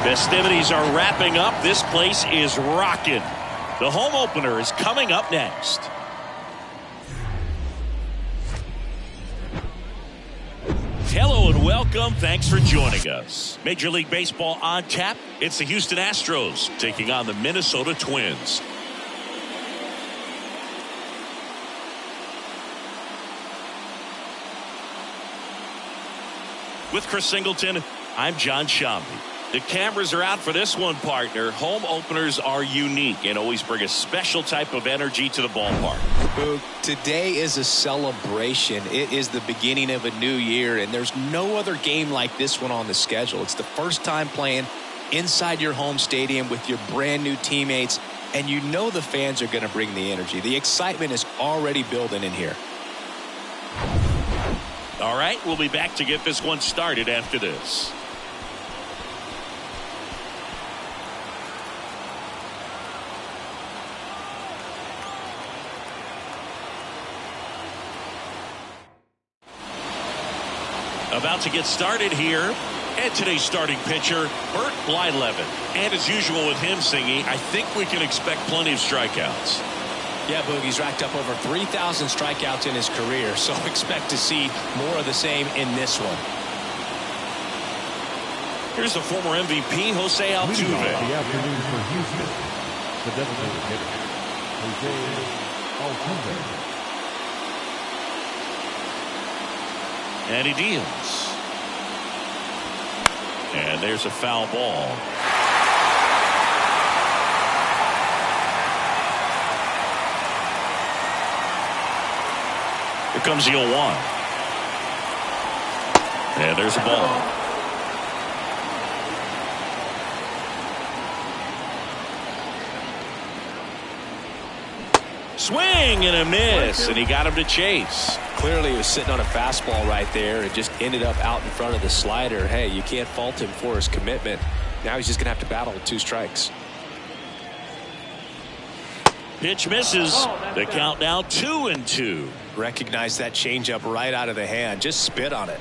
Festivities are wrapping up. This place is rocking. The home opener is coming up next. Hello and welcome. Thanks for joining us. Major League Baseball on tap. It's the Houston Astros taking on the Minnesota Twins. With Chris Singleton, I'm John Shambi. The cameras are out for this one, partner. Home openers are unique and always bring a special type of energy to the ballpark. Today is a celebration. It is the beginning of a new year, and there's no other game like this one on the schedule. It's the first time playing inside your home stadium with your brand new teammates, and you know the fans are going to bring the energy. The excitement is already building in here. All right, we'll be back to get this one started after this. About to get started here. And today's starting pitcher, Bert Blyleven. And as usual with him singing, I think we can expect plenty of strikeouts. Yeah, Boogie's racked up over 3,000 strikeouts in his career, so expect to see more of the same in this one. Here's the former MVP, Jose Altuve. The afternoon for Houston, the designated hitter, Jose Altuve. And he deals. And there's a foul ball. Here comes the 0-1. And there's a ball. Swing and a miss, and he got him to chase. Clearly he was sitting on a fastball right there and just ended up out in front of the slider. Hey, you can't fault him for his commitment. Now he's just going to have to battle with 2 strikes. Pitch misses. The count now 2-2. Recognize that changeup right out of the hand. Just spit on it.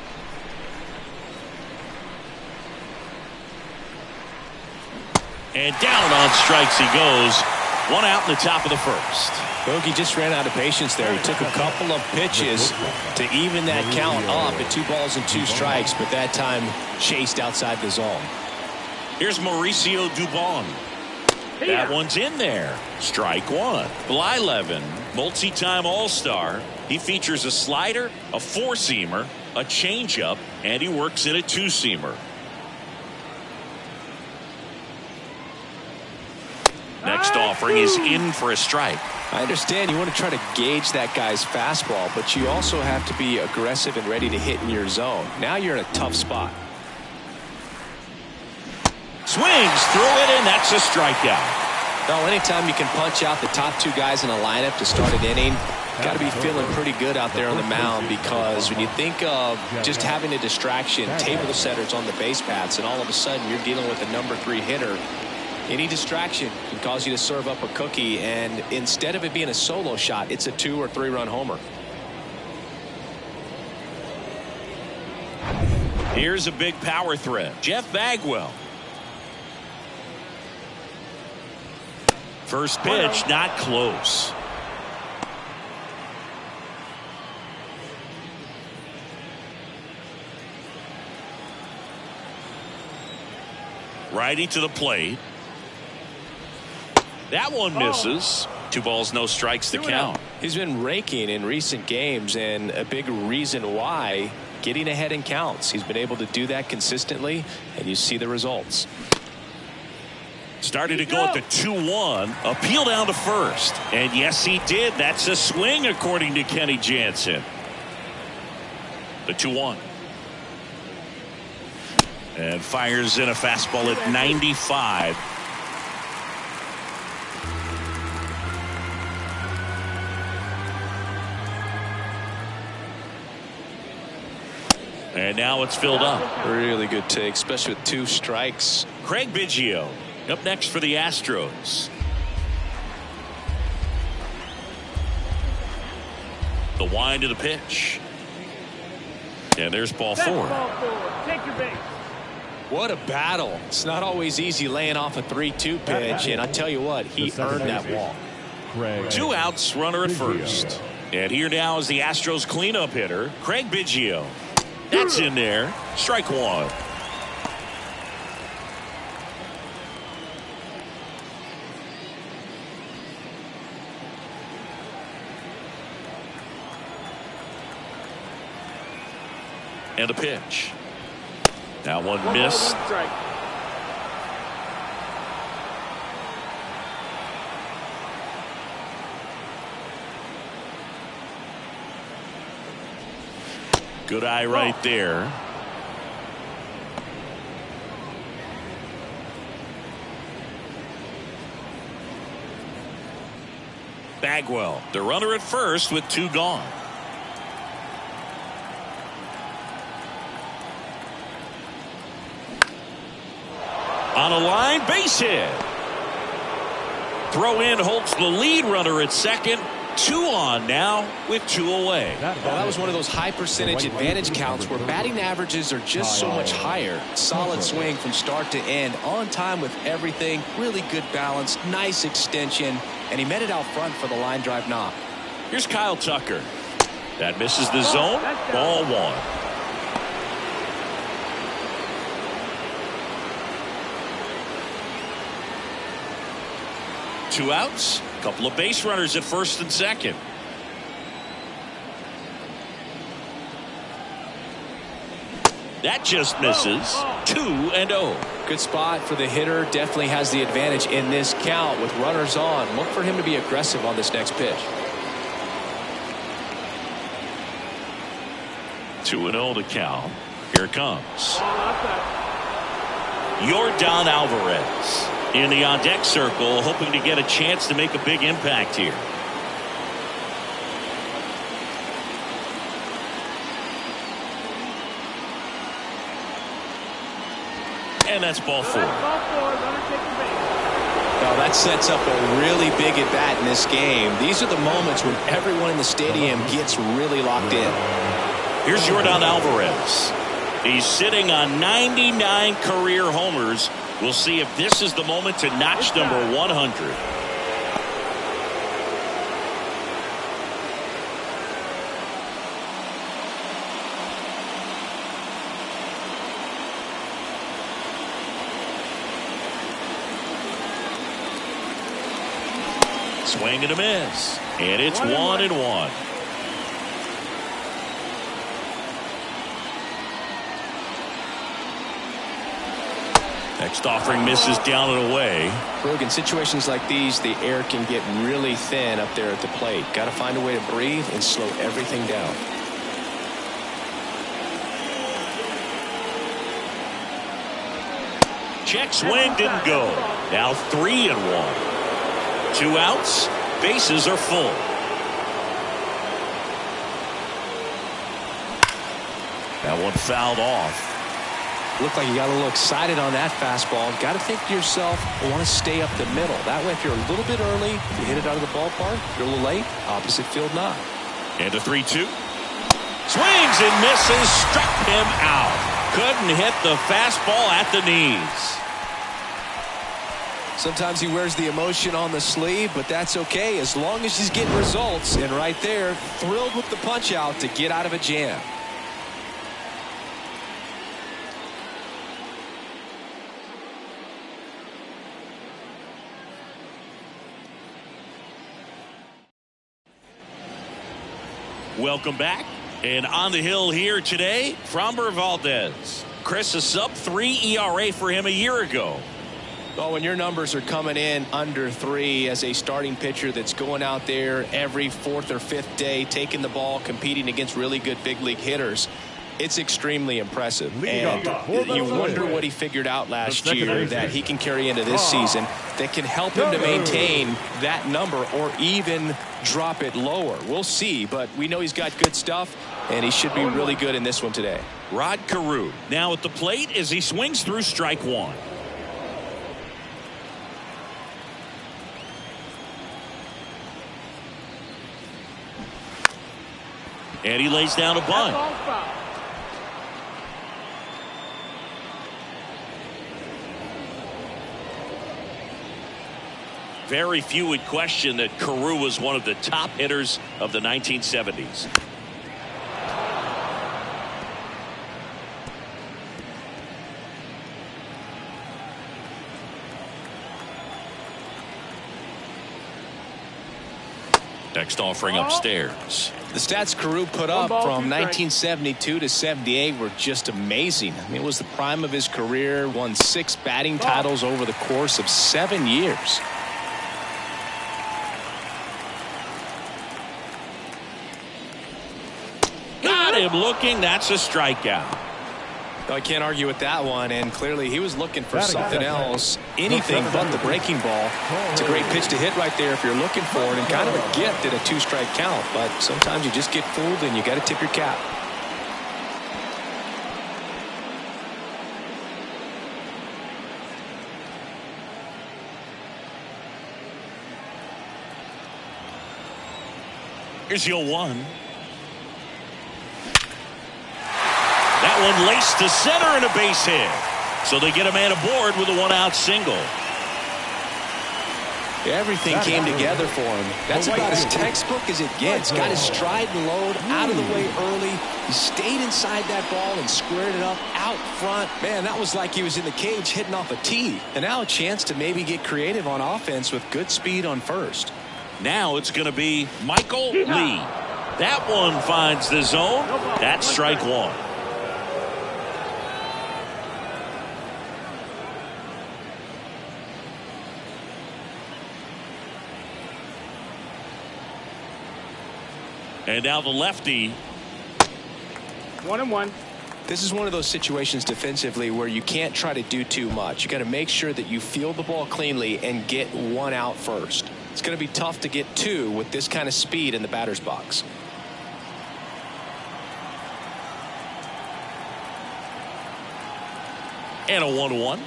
And down on strikes he goes. 1 out in the top of the first. Bogey just ran out of patience there. He took a couple of pitches to even that count up at 2 balls and 2 strikes, but that time chased outside the zone. Here's Mauricio Dubon. That one's in there. Strike 1. Blyleven, multi-time All-Star. He features a slider, a 4-seamer, a changeup, and he works in a 2-seamer. Next offering is in for a strike. I understand you want to try to gauge that guy's fastball, but you also have to be aggressive and ready to hit in your zone. Now you're in a tough spot. Swings through it, and that's a strikeout. Well, anytime you can punch out the top 2 guys in a lineup to start an inning, got to be feeling pretty good out there on the mound, because when you think of just having a distraction, table setters on the base paths, and all of a sudden you're dealing with a number 3 hitter, any distraction can cause you to serve up a cookie, and instead of it being a solo shot, it's a 2 or 3 run homer. Here's a big power threat. Jeff Bagwell. First pitch, not close. Righty to the plate. That one misses. 2 balls, no strikes to count. He's been raking in recent games, and a big reason why, getting ahead in counts. He's been able to do that consistently, and you see the results. Started to go at the 2-1. Appeal down to first. And yes, he did. That's a swing, according to Kenny Jansen. The 2-1. And fires in a fastball at 95. And now it's filled up. Really good take, especially with 2 strikes. Craig Biggio up next for the Astros. The wind of the pitch. And there's ball 4. Take your base. What a battle. It's not always easy laying off a 3-2 pitch, and I tell you what, he earned that walk. 2 outs, runner at first. And here now is the Astros cleanup hitter, Craig Biggio. That's in there. Strike 1. And a pitch. That one missed. Good eye right there. Bagwell, the runner at first with 2 gone. On a line, base hit. Throw in Holtz, the lead runner at second. 2 on now with 2 away. Well, that was one of those high percentage advantage counts where batting averages are just so much higher. Solid swing from start to end, on time with everything, really good balance, nice extension, and he met it out front for the line drive knock. Here's Kyle Tucker. That misses the zone. Ball 1. Two outs, couple of base runners at first and second. That just misses. 2-0. Good spot for the hitter. Definitely has the advantage in this count with runners on. Look for him to be aggressive on this next pitch. 2-0 to count. Here it comes. Yordan Alvarez in the on-deck circle, hoping to get a chance to make a big impact here. And that's ball 4. Well, that sets up a really big at-bat in this game. These are the moments when everyone in the stadium gets really locked in. Here's Yordan Alvarez. He's sitting on 99 career homers. We'll see if this is the moment to notch number 100. Swing and a miss. And it's 1-1. Next offering misses down and away. Look, in situations like these, the air can get really thin up there at the plate. Got to find a way to breathe and slow everything down. Check swing didn't go. Now 3-1. 2 outs. Bases are full. That one fouled off. Looked like you got a little excited on that fastball. Got to think to yourself, I want to stay up the middle. That way, if you're a little bit early, you hit it out of the ballpark. If you're a little late, opposite field knock. And a 3-2. Swings and misses. Struck him out. Couldn't hit the fastball at the knees. Sometimes he wears the emotion on the sleeve, but that's okay as long as he's getting results. And right there, thrilled with the punch out to get out of a jam. Welcome back. And on the hill here today, Framber Valdez. Chris, a sub-3 ERA for him a year ago. Well, when your numbers are coming in under 3 as a starting pitcher that's going out there every 4th or 5th day, taking the ball, competing against really good big league hitters, it's extremely impressive. And you wonder what he figured out last year that he can carry into this season that can help him to maintain that number or even drop it lower. We'll see, but we know he's got good stuff, and he should be really good in this one today. Rod Carew now at the plate as he swings through strike one. And he lays down a bunt. Very few would question that Carew was one of the top hitters of the 1970s. Next offering upstairs. The stats Carew put up from 1972 to 78 were just amazing. I mean, it was the prime of his career, won 6 batting titles over the course of 7 years. Got him looking. That's a strikeout. I can't argue with that one, and clearly he was looking for something else, anything but the breaking ball. It's a great pitch to hit right there if you're looking for it, and kind of a gift at a 2-strike count, but sometimes you just get fooled and you got to tip your cap. Here's your 1. That one laced to center and a base hit. So they get a man aboard with a 1-out single. Everything came together for him. That's about as textbook as it gets. Got his stride and load out of the way early. He stayed inside that ball and squared it up out front. Man, that was like he was in the cage hitting off a tee. And now a chance to maybe get creative on offense with good speed on first. Now it's going to be Michael Lee. That one finds the zone. That's strike 1. And now the lefty. 1-1. This is one of those situations defensively where you can't try to do too much. You got to make sure that you field the ball cleanly and get 1 out first. It's going to be tough to get 2 with this kind of speed in the batter's box. And a 1-1.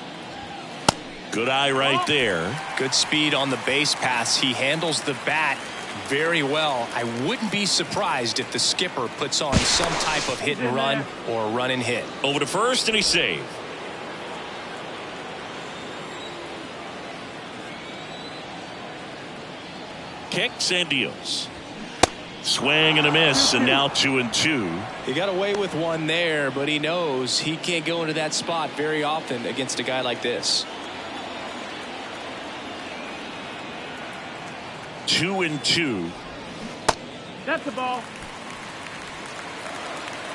Good eye right there. Good speed on the base pass. He handles the bat very well. I wouldn't be surprised if the skipper puts on some type of hit and run or run and hit. Over to first, and he's saved. Kicks and deals. Swing and a miss, and now 2-2. He got away with one there, but he knows he can't go into that spot very often against a guy like this. 2-2. That's the ball.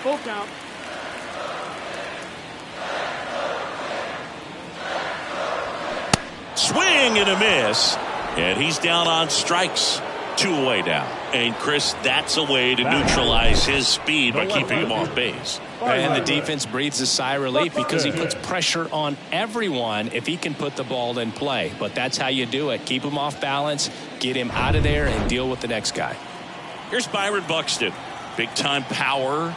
Full count. Swing and a miss. And he's down on strikes. 2 away now. And Chris, that's a way to neutralize his speed by keeping him off base. And the defense breathes a sigh of relief because he puts pressure on everyone if he can put the ball in play. But that's how you do it. Keep him off balance, get him out of there, and deal with the next guy. Here's Byron Buxton. Big time power.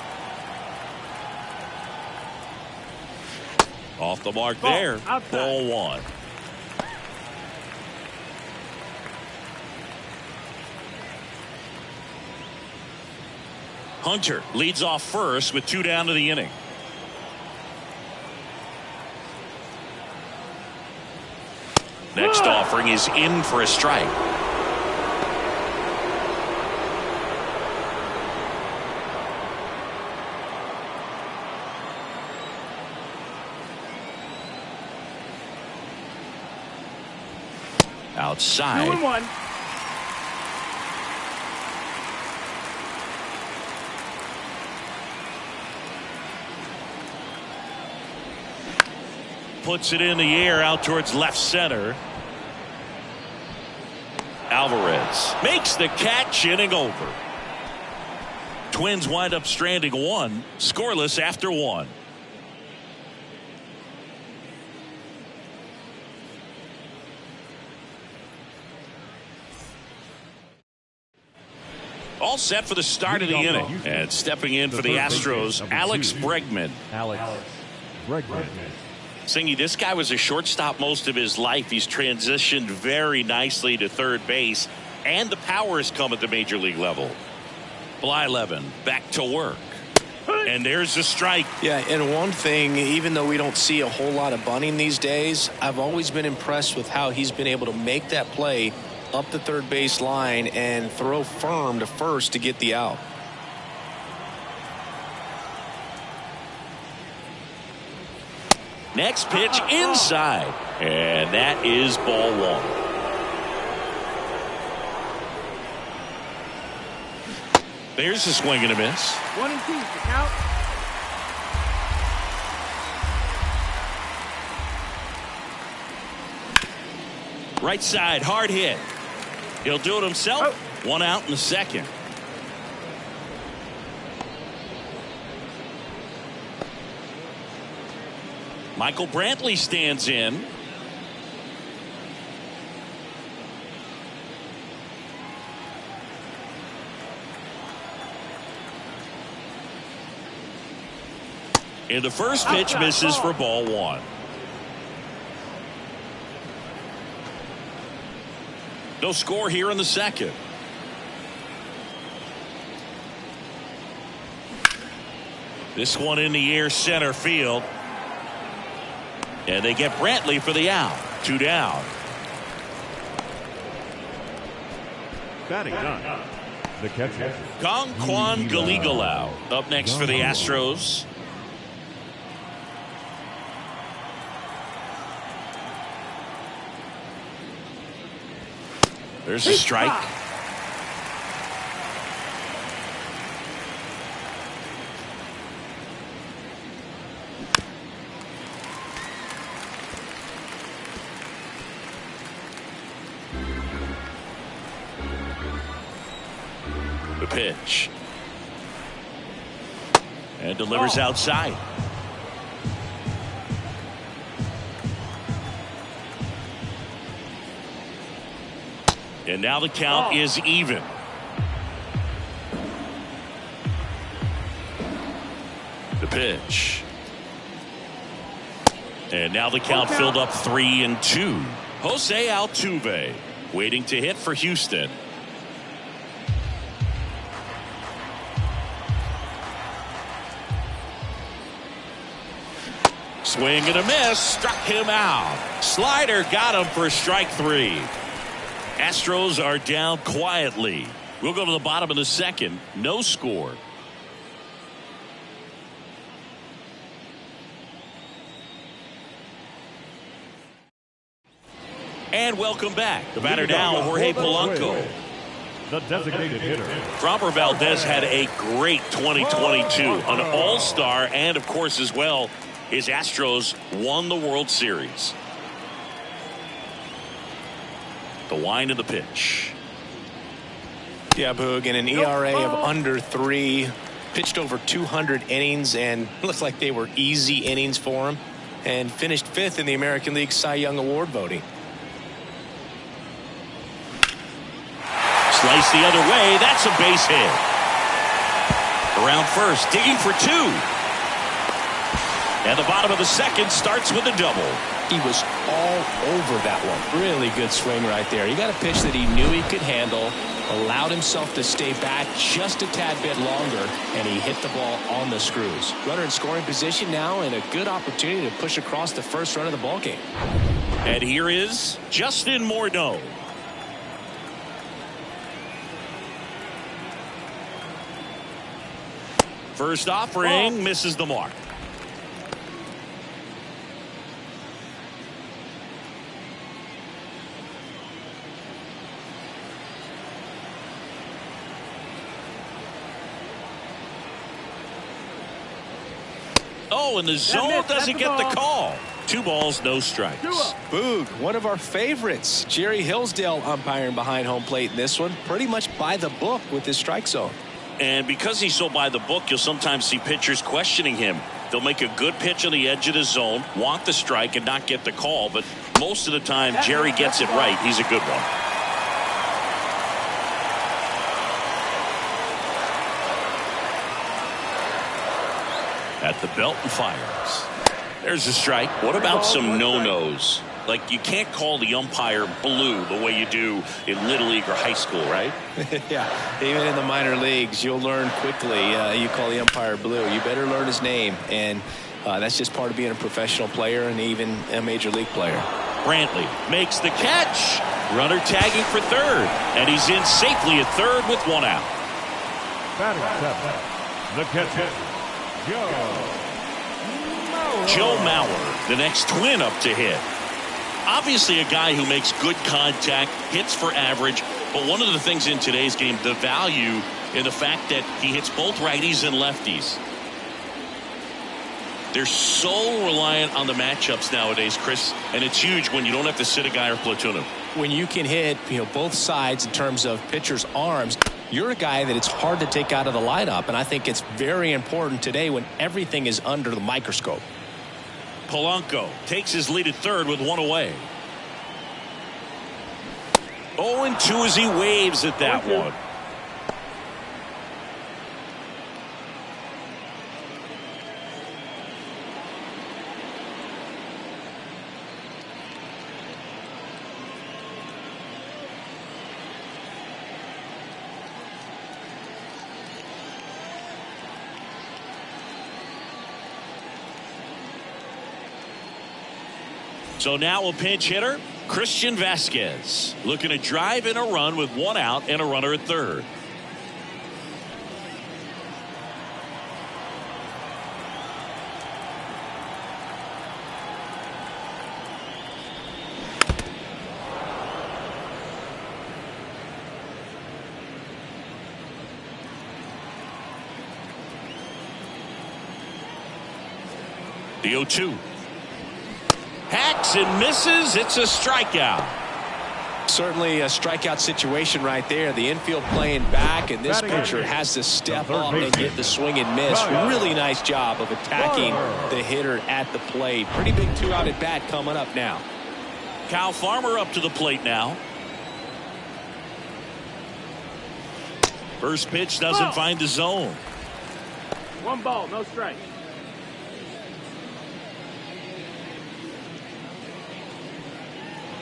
Off the mark there. Ball 1. Hunter leads off first with 2 down to the inning. Next offering is in for a strike. Outside. 2-1. Puts it in the air out towards left center. Alvarez makes the catch, inning over. Twins wind up stranding 1, scoreless after 1. All set for the start of the inning. And stepping in for the Astros, Alex Bregman. Alex Bregman. Singy, this guy was a shortstop most of his life. He's transitioned very nicely to third base, and the power has come at the major league level. Blyleven back to work. And there's a strike. Yeah, and one thing, even though we don't see a whole lot of bunting these days, I've always been impressed with how he's been able to make that play up the third base line and throw firm to first to get the out. Next pitch inside, and that is ball one. There's a swing and a miss. 1-2, the count. Right side, hard hit. He'll do it himself. One out in the second. Michael Brantley stands in. And the first pitch misses for ball one. No score here in the second. This one in the air, center field. And they get Brantley for the out. 2 down. Batting done. The catcher. Kwan Galigalau up next for the Astros. There's a strike. The pitch. And delivers outside. And now the count is even. The pitch. And now the count filled up 3-2. Jose Altuve waiting to hit for Houston. Swing and a miss. Struck him out. Slider got him for strike 3. Astros are down quietly. We'll go to the bottom of the second. No score. And welcome back. The batter now, Jorge Polanco. The designated hitter. Framber Valdez had a great 2022. An all-star, and of course as well, his Astros won the World Series. The wind of the pitch. Yeah, Boog, in an ERA of under 3, pitched over 200 innings, and looked like they were easy innings for him, and finished 5th in the American League Cy Young Award voting. Slice the other way. That's a base hit. Around first, digging for 2. And the bottom of the second starts with a double. He was all over that one. Really good swing right there. He got a pitch that he knew he could handle, allowed himself to stay back just a tad bit longer, and he hit the ball on the screws. Runner in scoring position now, and a good opportunity to push across the first run of the ball game. And here is Justin Morneau. First offering misses the mark. Oh, and the zone doesn't get the call. 2 balls, no strikes. Boog, one of our favorites. Jerry Hillsdale umpiring behind home plate in this one. Pretty much by the book with his strike zone. And because he's so by the book, you'll sometimes see pitchers questioning him. They'll make a good pitch on the edge of the zone, want the strike, and not get the call. But most of the time, Jerry gets it right. He's a good one. at the belt and fires. There's a strike. What about some no-nos? Like, you can't call the umpire blue the way you do in Little League or high school, right? Yeah, even in the minor leagues, you'll learn quickly. You call the umpire blue. You better learn his name, and that's just part of being a professional player and even a major league player. Brantley makes the catch. Runner tagging for third, and he's in safely at third with one out. Batting seven, the catcher, Joe Mauer, the next twin up to hit. Obviously a guy who makes good contact, hits for average, but one of the things in today's game, the value in the fact that he hits both righties and lefties. They're so reliant on the matchups nowadays, Chris, and it's huge when you don't have to sit a guy or platoon him. When you can hit, both sides in terms of pitchers' arms, you're a guy that it's hard to take out of the lineup, and I think it's very important today when everything is under the microscope. Polanco takes his lead at third with one away. 0-2 as he waves at that one. So now a pinch hitter, Christian Vasquez, looking to drive in a run with one out and a runner at third. The 0-2. Hacks and misses. It's a strikeout. Certainly a strikeout situation right there. The infield playing back, and this pitcher has to step up and get the swing and miss. Really nice job of attacking the hitter at the plate. Pretty big two-out at bat coming up now. Kyle Farmer up to the plate now. First pitch doesn't find the zone. 1 ball, no strike.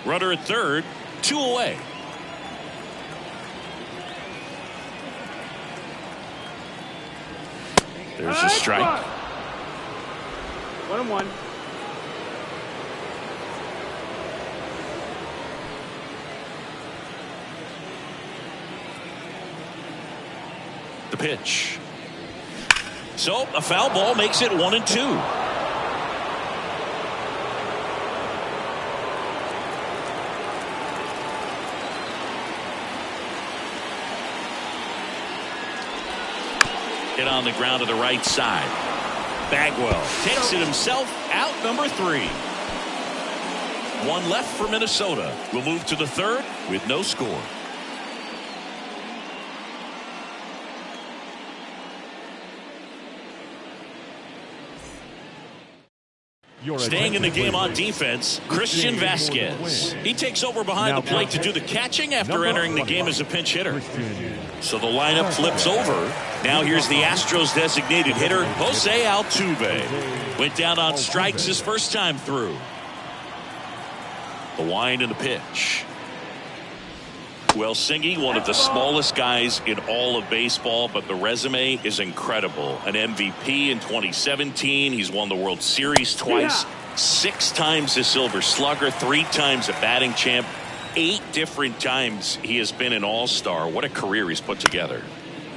Runner at third, 2 away. There's a strike. 1-1. The pitch. So a foul ball makes it 1-2. Hit on the ground to the right side. Bagwell takes it himself, out number 3. One left for Minnesota. We'll move to the third with no score. Staying in the game on defense, Christian Vasquez. He takes over behind the plate to do the catching after entering the game as a pinch hitter. So the lineup flips over. Now here's the Astros designated hitter, Jose Altuve. Went down on strikes his first time through. The wind and the pitch. Well, Singy, one of the smallest guys in all of baseball, but the resume is incredible. An MVP in 2017. He's won the World Series twice. 6 times a Silver Slugger. 3 times a batting champ. 8 different times he has been an all-star. What a career he's put together.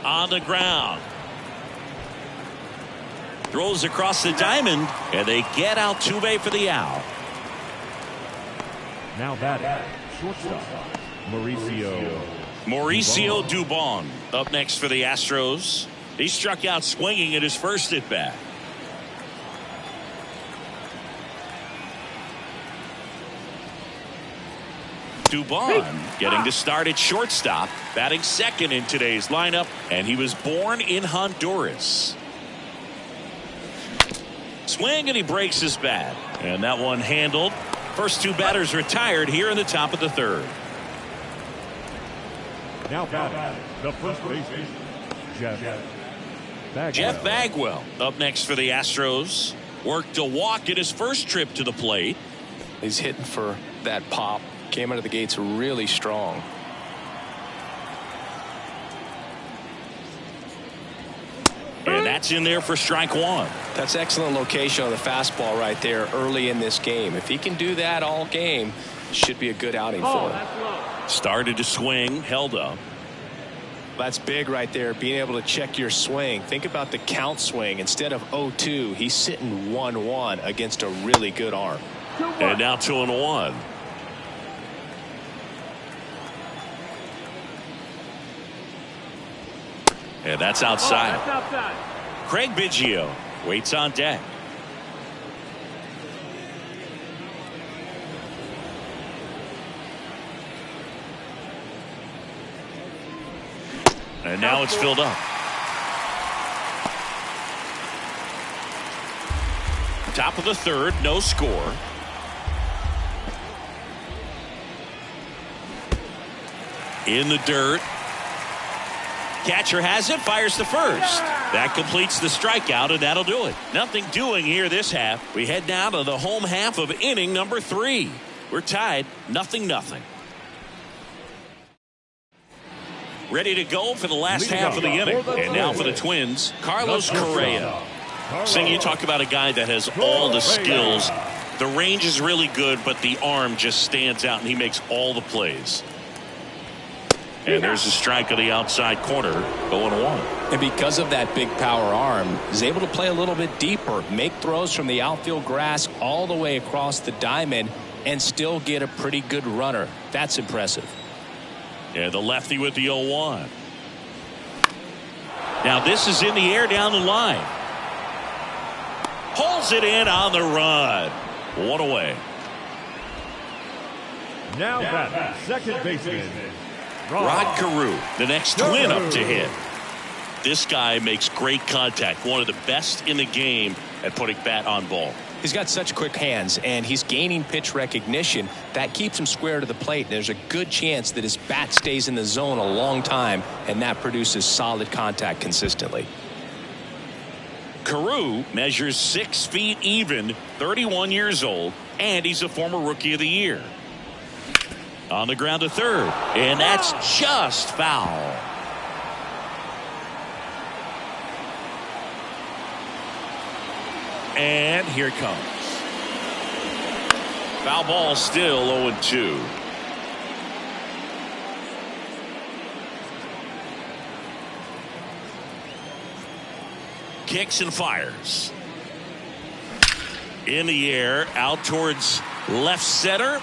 On the ground. Throws across the diamond, and they get Altuve for the out. Now batting, shortstop, Mauricio Dubon up next for the Astros. He struck out swinging at his first at bat. Dubon getting to start at shortstop, batting second in today's lineup, and he was born in Honduras. Swing, and he breaks his bat, and that one handled. First 2 batters retired here in the top of the third. Now batting, the first baseman, Jeff Jeff Bagwell up next for the Astros. Worked a walk at his first trip to the plate. He's hitting for that pop. Came out of the gates really strong. And that's in there for strike one. That's excellent location on the fastball right there early in this game. If he can do that all game, should be a good outing for him. Started to swing, held up. That's big right there, being able to check your swing. Think about the count swing. Instead of 0-2, he's sitting 1-1 against a really good arm. And now 2-1. And that's outside. Craig Biggio waits on deck. And now it's filled up. Top of the third, no score. In the dirt. Catcher has it, fires to first. That completes the strikeout, and that'll do it. Nothing doing here this half. We head now to the home half of inning number 3. We're tied, 0-0. Ready to go for the last half of the inning. And now for the Twins, Carlos Correa. Sing, you talk about a guy that has all the skills. The range is really good, but the arm just stands out, and he makes all the plays. And there's a strike on the outside corner, 0-1. And because of that big power arm, he's able to play a little bit deeper, make throws from the outfield grass all the way across the diamond, and still get a pretty good runner. That's impressive. Yeah, the lefty with the 0-1. Now this is in the air down the line. Pulls it in on the run. One away. Now that second baseman, Rod Carew, the next twin up to hit. This guy makes great contact. One of the best in the game at putting bat on ball. He's got such quick hands, and he's gaining pitch recognition. That keeps him square to the plate. There's a good chance that his bat stays in the zone a long time, and that produces solid contact consistently. Carew measures 6 feet even, 31 years old, and he's a former Rookie of the Year. On the ground to third, and that's just foul. And here it comes. Foul ball, still 0-2. Kicks and fires. In the air, out towards left center.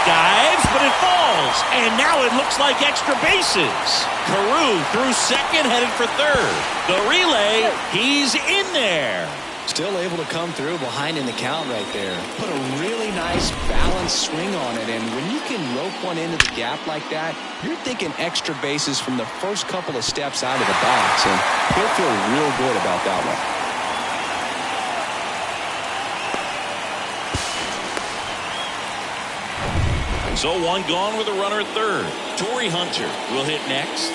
Dives, but it falls. And now it looks like extra bases. Carew through second, headed for third. The relay, he's in there. Still able to come through behind in the count right there. Put a really nice balanced swing on it, and when you can rope one into the gap like that, you're thinking extra bases from the first couple of steps out of the box, and he'll feel real good about that one. So one gone with a runner at third. Torrey Hunter will hit next,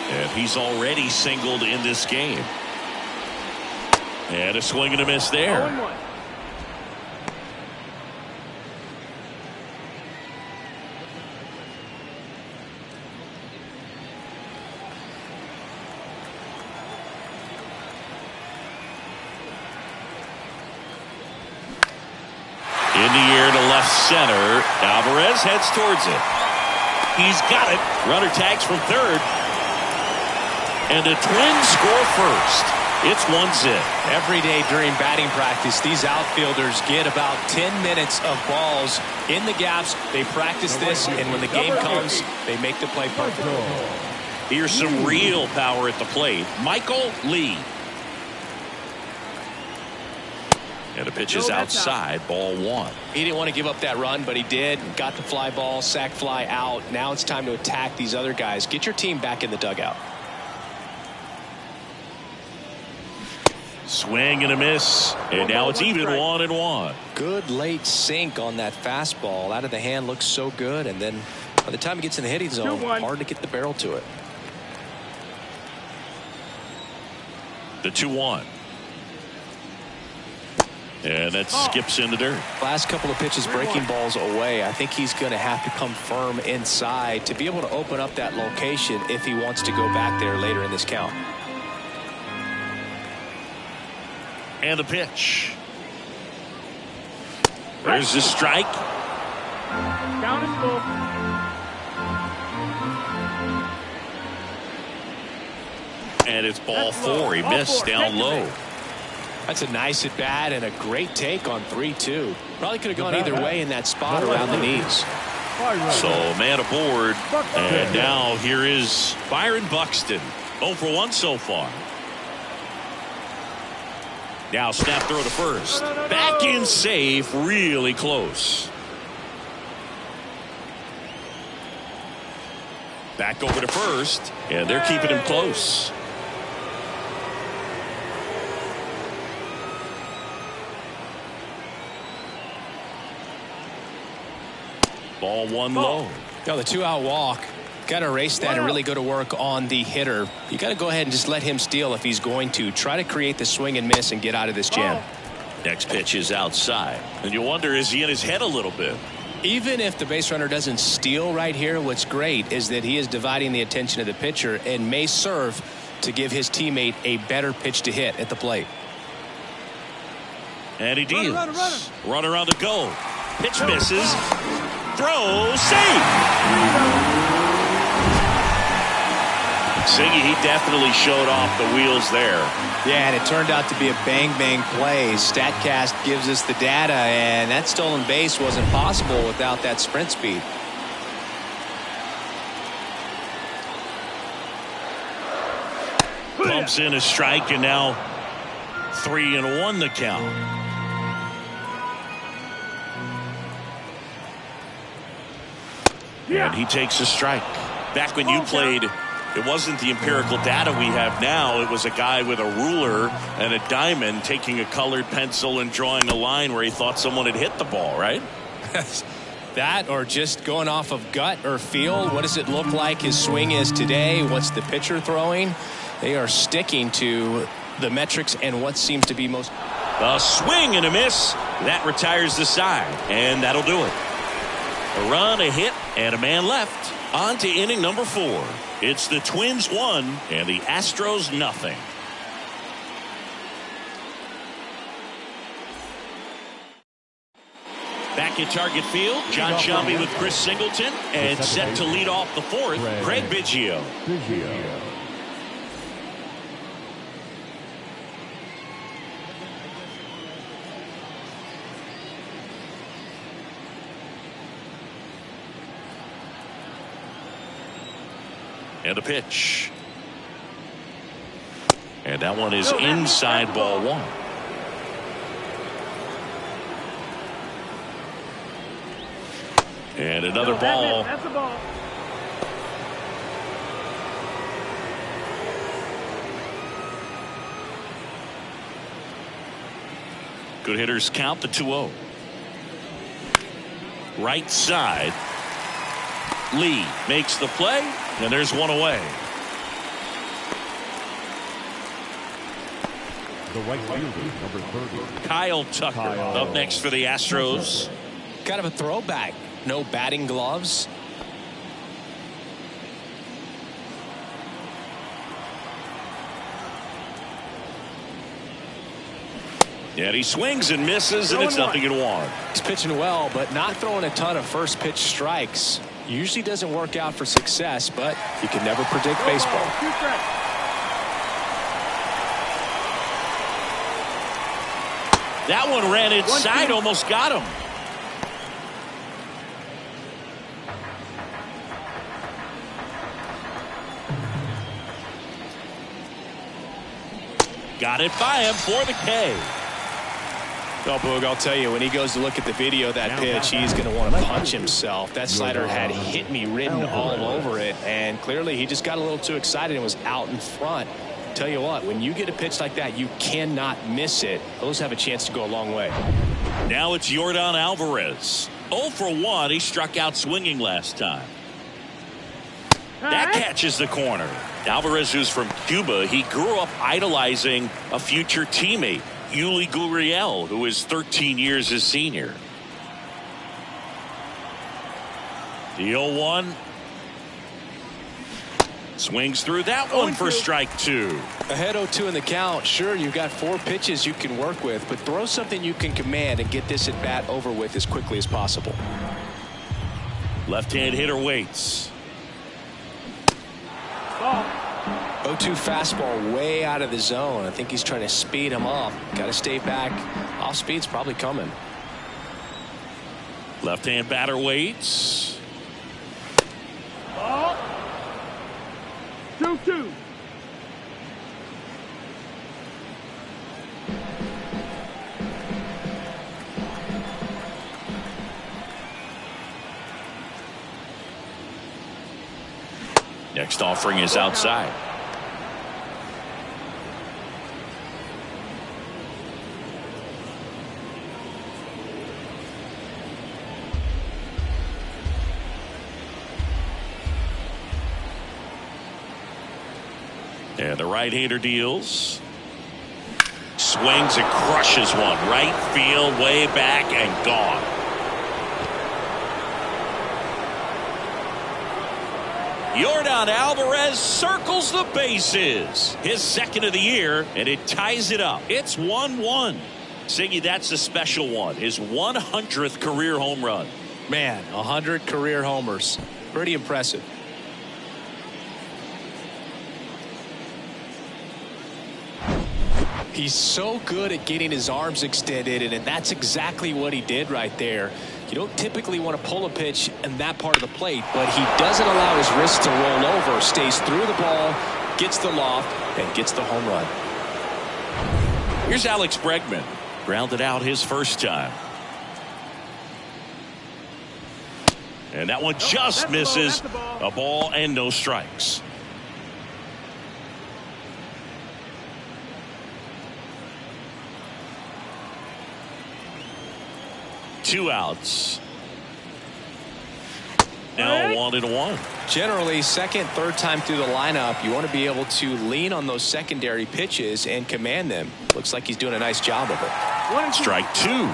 and he's already singled in this game. And a swing and a miss there. 0-1. In the air to left center. Alvarez heads towards it. He's got it. Runner tags from third. And the Twins score first. It's 1-0. Every day during batting practice, these outfielders get about 10 minutes of balls in the gaps. They practice this, and when the game comes, they make the play perfect. Here's some real power at the plate. Michael Lee. And the pitch is outside, ball 1. He didn't want to give up that run, but he did. Got the fly ball, sac fly out. Now it's time to attack these other guys. Get your team back in the dugout. Swing and a miss. And now it's even 1-1. Good late sink on that fastball. Out of the hand looks so good, and then by the time it gets in the hitting zone, hard to get the barrel to it. The 2-1. And that skips in the dirt. Last couple of pitches breaking balls away. I think he's going to have to come firm inside to be able to open up that location if he wants to go back there later in this count. And the pitch. There's the strike. Count is full. And it's ball 4. He missed down low. That's a nice at bat and a great take on 3-2. Probably could have gone either way in that spot around the knees. So man aboard. And now here is Byron Buxton. 0 for 1 so far. Now snap throw to first. Back in safe. Really close. Back over to first. And they're keeping him close. Ball 1 low. Now the 2-out walk. Got to erase that and really go to work on the hitter. You got to go ahead and just let him steal if he's going to. Try to create the swing and miss and get out of this jam. Next pitch is outside. And you wonder, is he in his head a little bit? Even if the base runner doesn't steal right here, what's great is that he is dividing the attention of the pitcher and may serve to give his teammate a better pitch to hit at the plate. And he deals. Runner on the go. Pitch misses. Throw, safe. Siggy, he definitely showed off the wheels there. Yeah, and it turned out to be a bang-bang play. StatCast gives us the data, and that stolen base wasn't possible without that sprint speed. Pumps in a strike, and now 3-1 the count. And he takes a strike. Back when you played, it wasn't the empirical data we have now. It was a guy with a ruler and a diamond taking a colored pencil and drawing a line where he thought someone had hit the ball, right? That or just going off of gut or feel. What does it look like his swing is today? What's the pitcher throwing? They are sticking to the metrics and what seems to be most. A swing and a miss. That retires the side, and that'll do it. A run, a hit, and a man left. On to inning number 4. It's the Twins 1 and the Astros nothing. Back at Target Field, John Shelby with Chris Singleton, and set to lead off the 4th, Craig Biggio. And a pitch. And that one is inside ball 1. And another ball. That's a ball. Good hitters count the 2-0. Right side. Lee makes the play, and there's one away. The right fielder, number 30. Kyle Tucker up next for the Astros. Kind of a throwback. No batting gloves. And he swings and misses, and it's nothing in 1. He's pitching well, but not throwing a ton of first pitch strikes. Usually doesn't work out for success, but you can never predict baseball. That one ran inside, almost got him. Got it by him for the K. Oh, Boog, I'll tell you, when he goes to look at the video of that pitch, he's going to want to punch himself. That slider had hit me written all over it, and clearly he just got a little too excited and was out in front. Tell you what, when you get a pitch like that, you cannot miss it. Those have a chance to go a long way. Now it's Yordan Alvarez. 0 for 1. He struck out swinging last time. That catches the corner. Alvarez, who's from Cuba, he grew up idolizing a future teammate, Yuli Gurriel, who is 13 years his senior. The 0-1. Swings through that one for strike 2. Ahead 0-2 in the count. Sure, you've got 4 pitches you can work with, but throw something you can command and get this at bat over with as quickly as possible. Left-hand hitter waits. 0-2 fastball way out of the zone. I think he's trying to speed him up. Got to stay back. Off speed's probably coming. Left-hand batter waits. 2-2. Next offering is outside. And the right-hander deals. Swings and crushes one. Right field, way back and gone. Yordan Alvarez circles the bases. His second of the year, and it ties it up. It's 1-1. Siggy, that's a special one. His 100th career home run. Man, 100 career homers. Pretty impressive. He's so good at getting his arms extended, and that's exactly what he did right there. You don't typically want to pull a pitch in that part of the plate, but he doesn't allow his wrist to roll over, stays through the ball, gets the loft, and gets the home run. Here's Alex Bregman. Grounded out his first time. And that one just misses. A ball and no strikes. Two outs. Now 1-1. Generally, second, third time through the lineup, you want to be able to lean on those secondary pitches and command them. Looks like he's doing a nice job of it. Strike 2.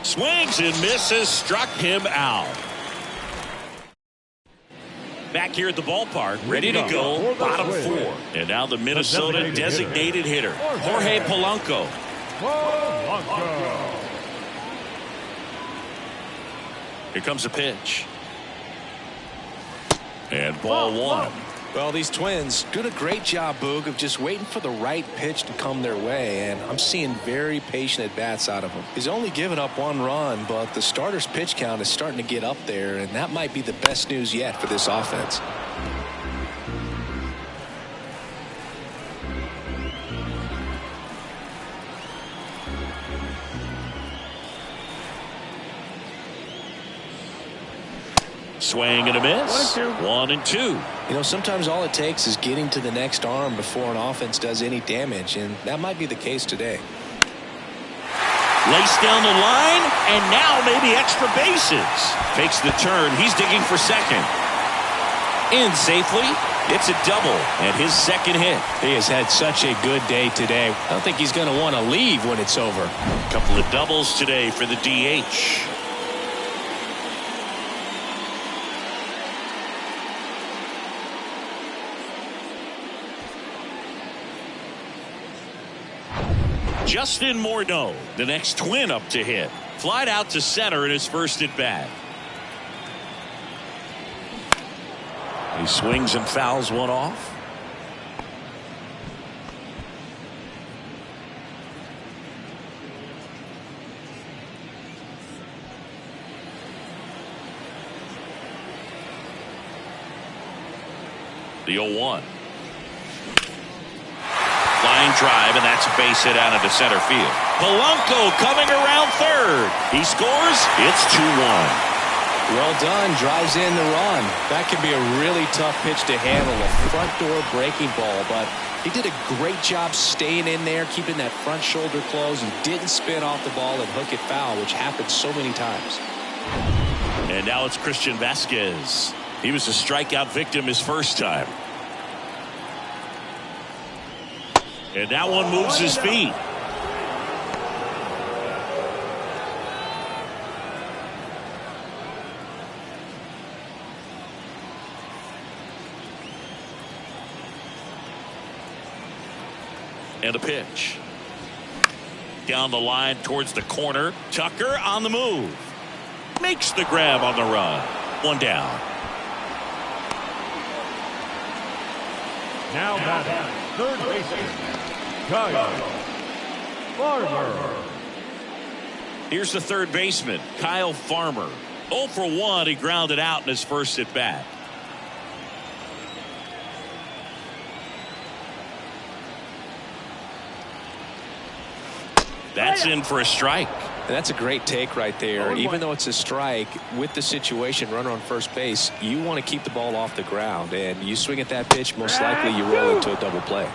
Swings and misses. Struck him out. Back here at the ballpark, ready to go, bottom 4. And now the Minnesota designated hitter, Jorge Polanco. Here comes a pitch. And ball 1. Well, these Twins did a great job, Boog, of just waiting for the right pitch to come their way, and I'm seeing very patient at-bats out of him. He's only given up 1 run, but the starter's pitch count is starting to get up there, and that might be the best news yet for this offense. Swing and a miss. 1-2. You know, sometimes all it takes is getting to the next arm before an offense does any damage, and that might be the case today. Laced down the line, and now maybe extra bases. Takes the turn. He's digging for second. In safely. It's a double and his second hit. He has had such a good day today. I don't think he's going to want to leave when it's over. A couple of doubles today for the DH. Justin Morneau, the next Twin up to hit. Flied out to center in his first at bat. He swings and fouls one off. The 0-1. Line drive, and that's a base hit out into center field. Polanco coming around third. He scores. It's 2-1. Well done. Drives in the run. That could be a really tough pitch to handle. A front door breaking ball, but He did a great job staying in there, keeping that front shoulder closed. He didn't spin off the ball and hook it foul, which happens so many times. And now it's Christian Vasquez. He was a strikeout victim his first time. And that one moves his feet. And a pitch. Down the line towards the corner. Tucker on the move. Makes the grab on the run. One down. Now batting, third baseman, Kyle Farmer. Here's the third baseman, Kyle Farmer. 0 for 1. He grounded out in his first at bat. That's in for a strike. And that's a great take right there. Even though it's a strike, with the situation, runner on first base, you want to keep the ball off the ground. And you swing at that pitch, most likely you roll into a double play.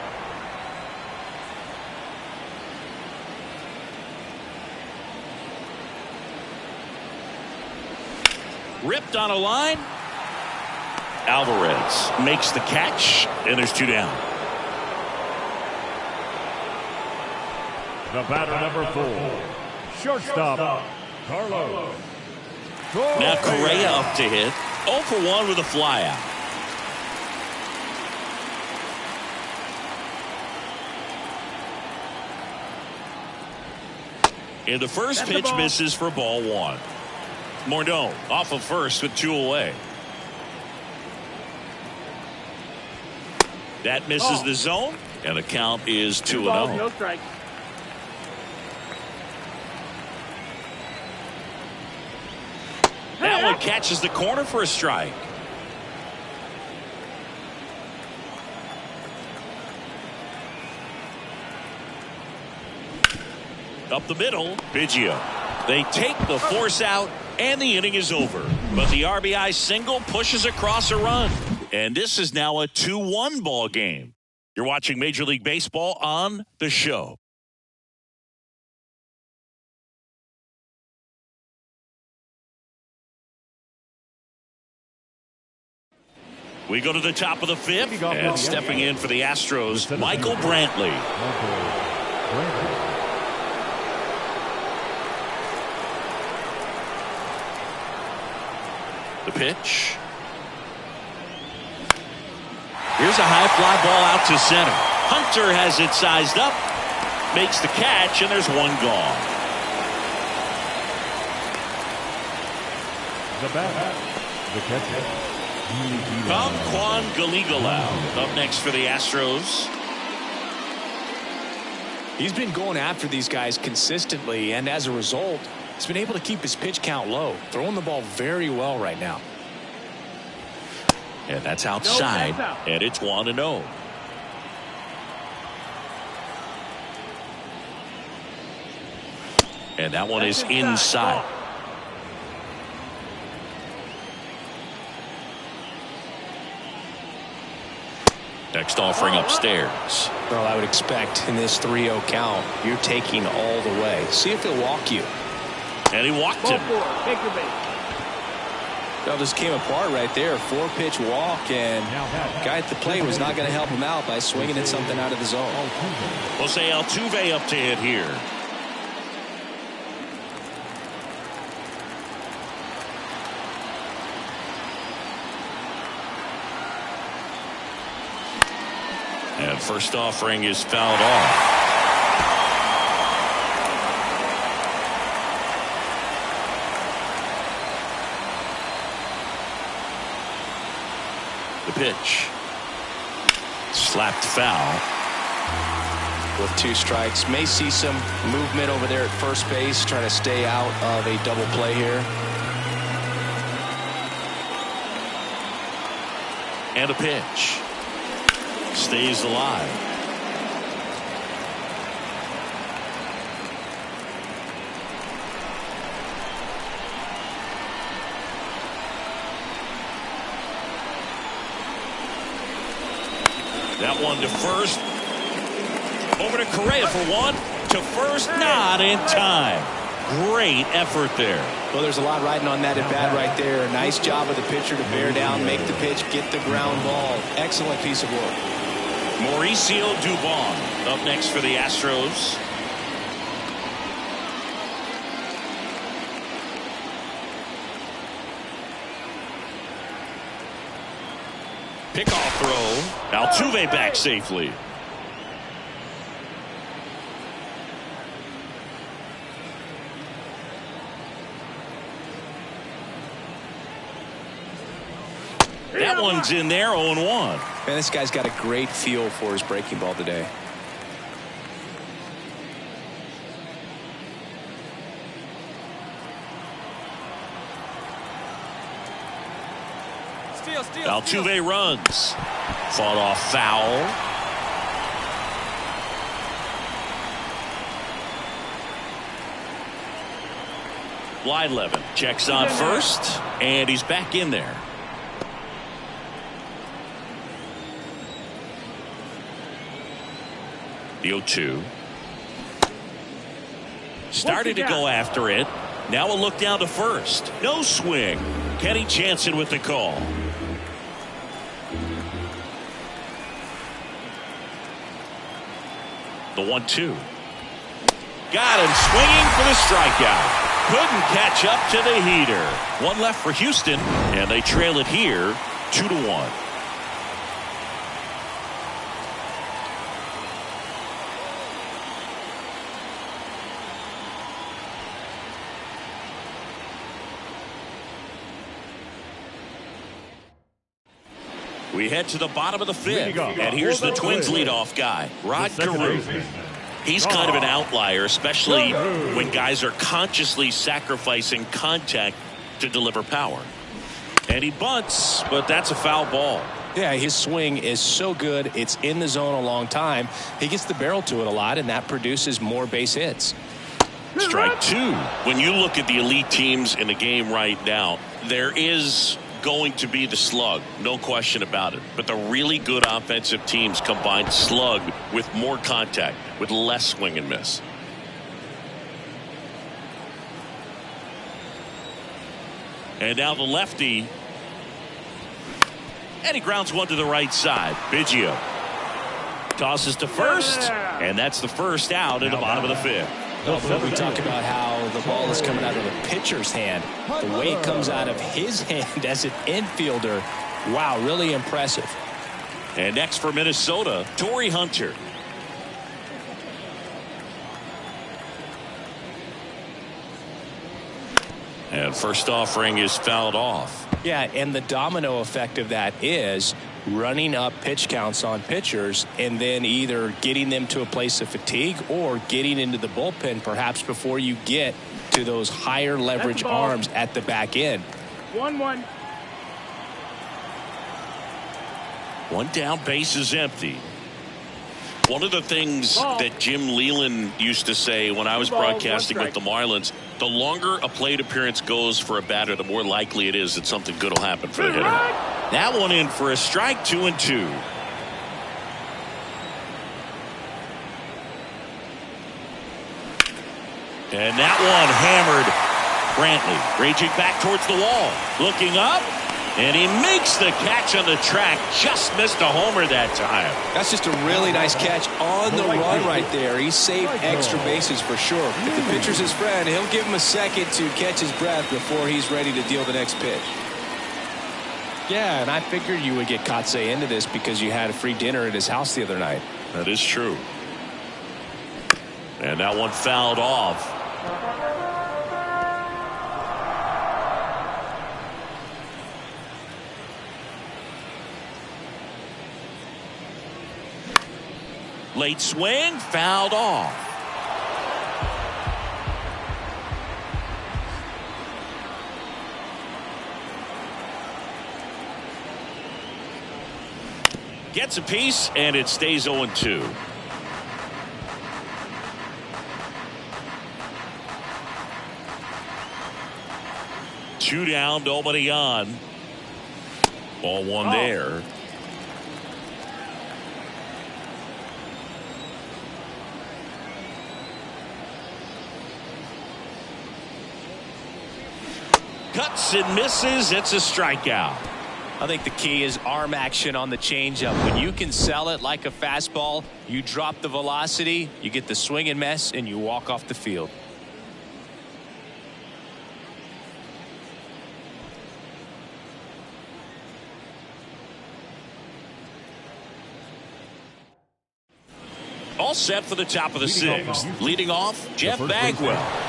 Ripped on a line. Alvarez makes the catch, and there's 2 down. The batter, number 4, shortstop, Carlos. Now Correa up to hit. 0 for 1 with a flyout. And the first pitch misses for ball 1. Morneau off of first with 2 away. That misses the zone, and the count is 2-0. No strikes. That one catches the corner for a strike. Up the middle, Biggio. They take the force out, and the inning is over. But the RBI single pushes across a run. And this is now a 2-1 ball game. You're watching Major League Baseball on The Show. We go to the top of the 5th, and stepping in for the Astros, Michael Brantley. The pitch. Here's a high fly ball out to center. Hunter has it sized up, makes the catch, and there's 1 gone. The batter, the catcher, Juan Galigalau up next for the Astros. He's been going after these guys consistently, and as a result, he's been able to keep his pitch count low, throwing the ball very well right now. And that's outside, and it's 1-0. And that one is inside. Next offering upstairs. Well, I would expect in this 3-0 count, you're taking all the way. See if he'll walk you. And he walked him. Take your base. Well, this came apart right there. 4-pitch walk, and guy at the plate was not going to help him out by swinging at something out of the zone. We'll say Altuve up to hit here. And first offering is fouled off. The pitch. Slapped foul. With 2 strikes. May see some movement over there at first base, trying to stay out of a double play here. And a pitch. Stays alive. That one to first. Over to Correa for one. To first, not in time. Great effort there. Well, there's a lot riding on that at bat right there. Nice job of the pitcher to bear down, make the pitch, get the ground ball. Excellent piece of work. Mauricio Dubon up next for the Astros. Pickoff throw. Altuve back safely. That one's in there, 0-1. Man, this guy's got a great feel for his breaking ball today. Altuve runs. Fought off foul. Blyleven checks on first, and he's back in there. The 0-2. Started to go after it. Now a look down to first. No swing. Kenny Jansen with the call. The 1-2. Got him swinging for the strikeout. Couldn't catch up to the heater. One left for Houston, and they trail it here 2-1. We head to the bottom of the fifth, and here's the Twins leadoff guy, Rod Carew. He's kind of an outlier, especially when guys are consciously sacrificing contact to deliver power. And he bunts, but that's a foul ball. Yeah, his swing is so good. It's in the zone a long time. He gets the barrel to it a lot, and that produces more base hits. Strike two. When you look at the elite teams in the game right now, there is going to be the slug, no question about it. But the really good offensive teams combine slug with more contact, with less swing and miss. And now the lefty. And he grounds one to the right side. Biggio tosses to first, and that's the first out in the bottom of the fifth. We talk about how the ball is coming out of the pitcher's hand. The way it comes out of his hand as an infielder, wow, really impressive. And next for Minnesota, Torrey Hunter. And first offering is fouled off. Yeah, and the domino effect of that is running up pitch counts on pitchers and then either getting them to a place of fatigue or getting into the bullpen perhaps before you get to those higher leverage arms at the back end. 1-1. One down, base is empty. One of the things that Jim Leland used to say when I was broadcasting with the Marlins, the longer a plate appearance goes for a batter, the more likely it is that something good will happen for the hitter. That one in for a strike, 2-2. And that one hammered. Brantley raging back towards the wall. Looking up. And he makes the catch on the track. Just missed a homer that time. That's just a really nice catch on the run right there. He saved extra bases for sure. If the pitcher's his friend, he'll give him a second to catch his breath before he's ready to deal the next pitch. Yeah, and I figured you would get Kotsay into this because you had a free dinner at his house the other night. That is true. And that one fouled off. Late swing, fouled off. Gets a piece, and it stays 0-2. Two down, nobody on. Ball one there. Cuts and misses. It's a strikeout. I think the key is arm action on the changeup. When you can sell it like a fastball, you drop the velocity, you get the swing and miss, and you walk off the field. All set for the top of the sixth. Leading off, Jeff Bagwell.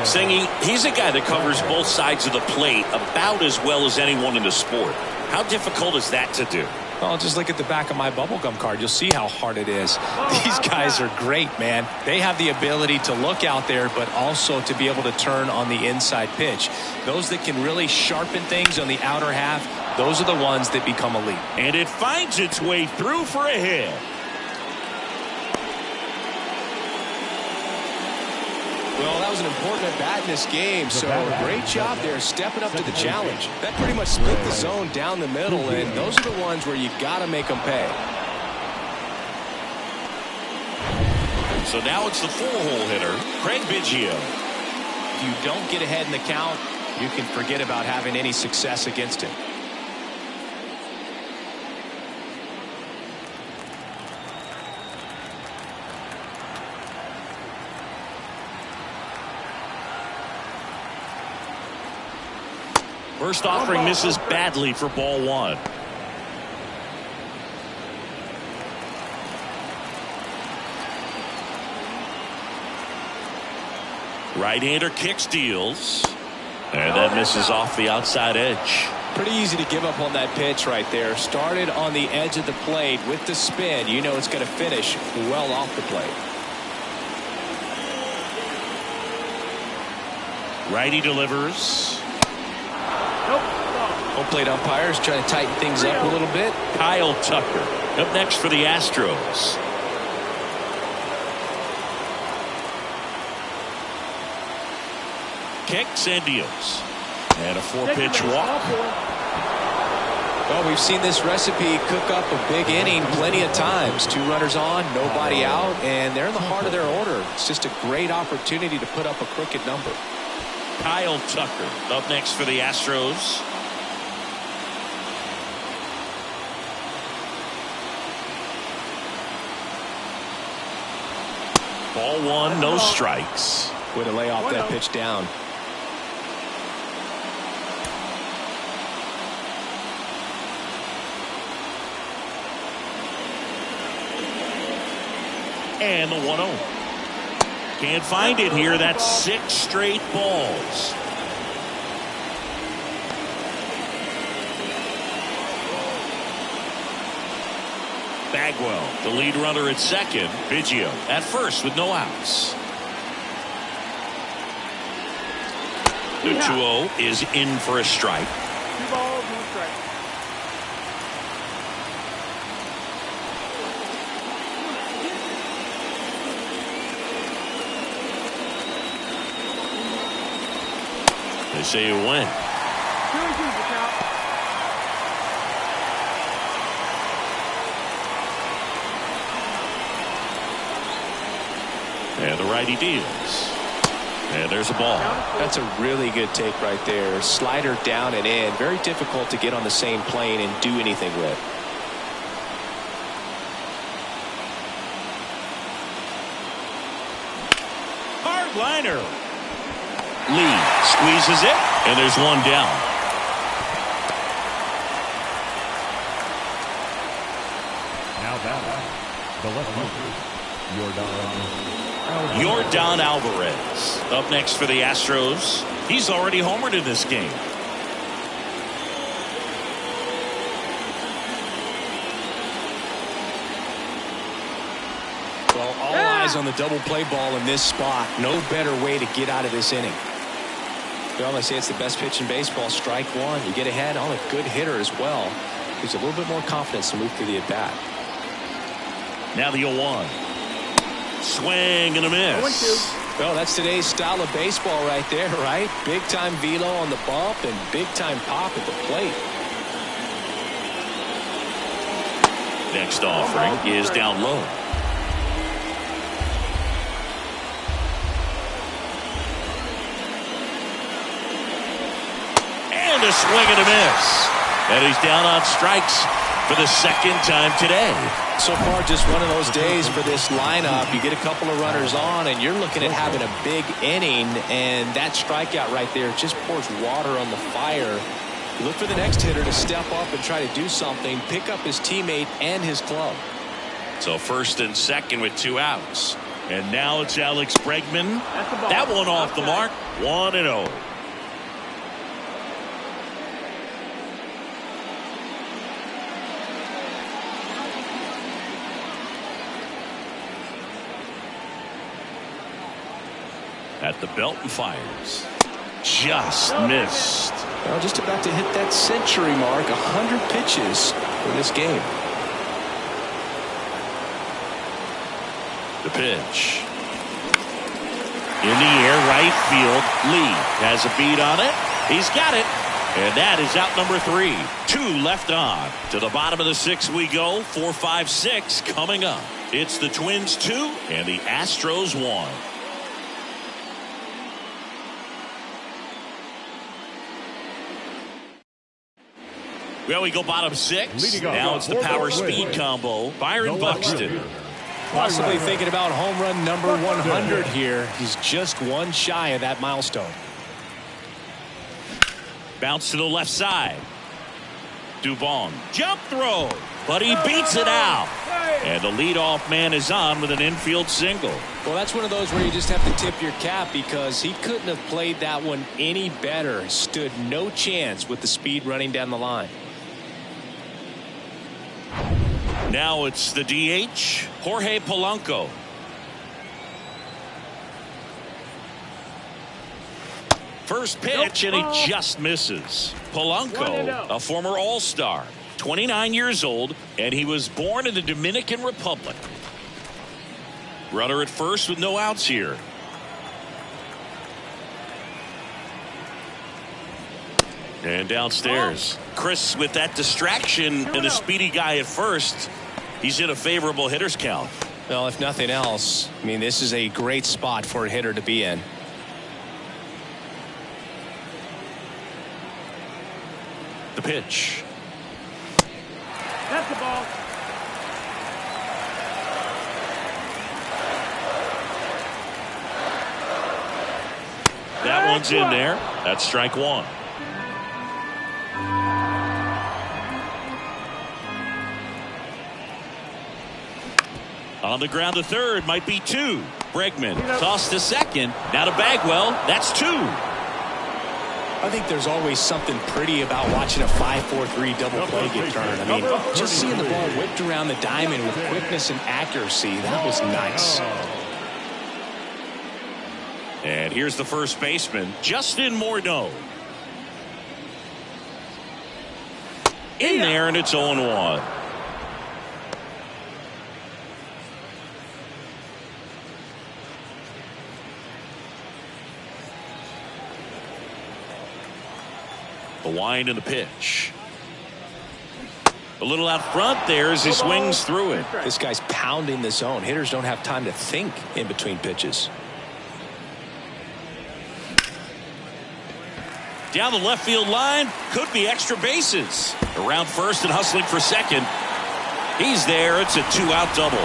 Singing, he's a guy that covers both sides of the plate about as well as anyone in the sport. How difficult is that to do? Well, just look at the back of my bubblegum card. You'll see how hard it is. These guys are great, man. They have the ability to look out there, but also to be able to turn on the inside pitch. Those that can really sharpen things on the outer half, those are the ones that become elite. And it finds its way through for a hit. Well, that was an important at-bat in this game, so great job there stepping up to the challenge. That pretty much split the zone down the middle, and those are the ones where you got to make them pay. So now it's the four-hole hitter, Craig Biggio. If you don't get ahead in the count, you can forget about having any success against him. First offering misses badly for ball one. Right-hander kicks, deals. And that misses off the outside edge. Pretty easy to give up on that pitch right there. Started on the edge of the plate with the spin. You know it's going to finish well off the plate. Righty delivers. Home plate umpires trying to tighten things up a little bit. Kyle Tucker up next for the Astros. Kicks and deals. And a four-pitch walk. Well, we've seen this recipe cook up a big inning plenty of times. 2 runners on, nobody out, and they're in the heart of their order. It's just a great opportunity to put up a crooked number. Kyle Tucker up next for the Astros. Ball one, no strikes. Way to lay off that pitch down. And the 1-0. Can't find it here. That's 6 straight balls. Bagwell, the lead runner at second. Biggio at first with no outs. The 2-0 is in for a strike. 2 balls, 1 strike. They say you win. 2-2 the count. And the righty deals. And there's a ball. That's a really good take right there. Slider down and in. Very difficult to get on the same plane and do anything with. Hard liner. Lee squeezes it, and there's one down. Now batting, the left-hander, Yordan Alvarez up next for the Astros. He's already homered in this game. Well, all eyes on the double play ball in this spot. No better way to get out of this inning. Well, they say it's the best pitch in baseball. Strike one. You get ahead on a good hitter as well. Gives you a little bit more confidence to move through the at-bat. Now the 0-1. Swing and a miss. Well, that's today's style of baseball right there, right? Big-time velo on the bump and big-time pop at the plate. Next offering is down low. And a swing and a miss. And he's down on strikes for the second time today. So far, just one of those days for this lineup. You get a couple of runners on, and you're looking at having a big inning, and that strikeout right there just pours water on the fire. You look for the next hitter to step up and try to do something, pick up his teammate and his glove. So first and second with 2 outs. And now it's Alex Bregman. That one off the mark. 1-0. At the belt and fires. Just missed. Well, just about to hit that century mark. 100 pitches for this game. The pitch. In the air, right field. Lee has a beat on it. He's got it. And that is out number 3. 2 left on. To the bottom of the 6th we go. 4, 5, 6 coming up. It's the Twins 2 and the Astros 1. Well, we go bottom 6. Now it's the power speed combo. Byron Buxton. Possibly thinking about home run number 100 here. He's just one shy of that milestone. Bounce to the left side. Dubon. Jump throw. But he beats it out. And the leadoff man is on with an infield single. Well, that's one of those where you just have to tip your cap because he couldn't have played that one any better. Stood no chance with the speed running down the line. Now it's the DH, Jorge Polanco. First pitch, and he just misses. Polanco, a former All-Star, 29 years old, and he was born in the Dominican Republic. Runner at first with no outs here. And downstairs, Chris, with that distraction and a speedy guy at first, he's in a favorable hitter's count. Well, if nothing else, I mean, this is a great spot for a hitter to be in. The pitch. That's the ball. That one's in there. That's strike 1. On the ground to third, might be 2. Bregman tossed to second. Now to Bagwell. That's 2. I think there's always something pretty about watching a 5-4-3 double play get turned. I mean, just seeing the ball whipped around the diamond with quickness and accuracy, that was nice. And here's the first baseman, Justin Morneau. In there, and it's 0-1. The wind and the pitch. A little out front there as he swings through it. This guy's pounding the zone. Hitters don't have time to think in between pitches. Down the left field line, could be extra bases. Around first and hustling for second. He's there. It's a 2-out double.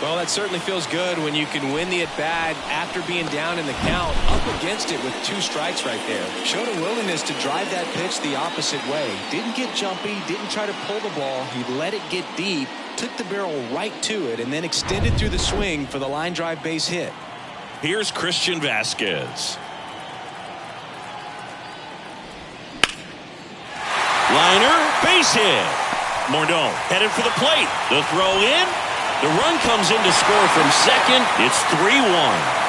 Well, that certainly feels good when you can win the at-bat after being down in the count, up against it with 2 strikes right there. Showed a willingness to drive that pitch the opposite way. Didn't get jumpy, didn't try to pull the ball. He let it get deep, took the barrel right to it, and then extended through the swing for the line drive base hit. Here's Christian Vasquez. Liner, base hit. Morneau headed for the plate. The throw in. The run comes in to score from second. It's 3-1.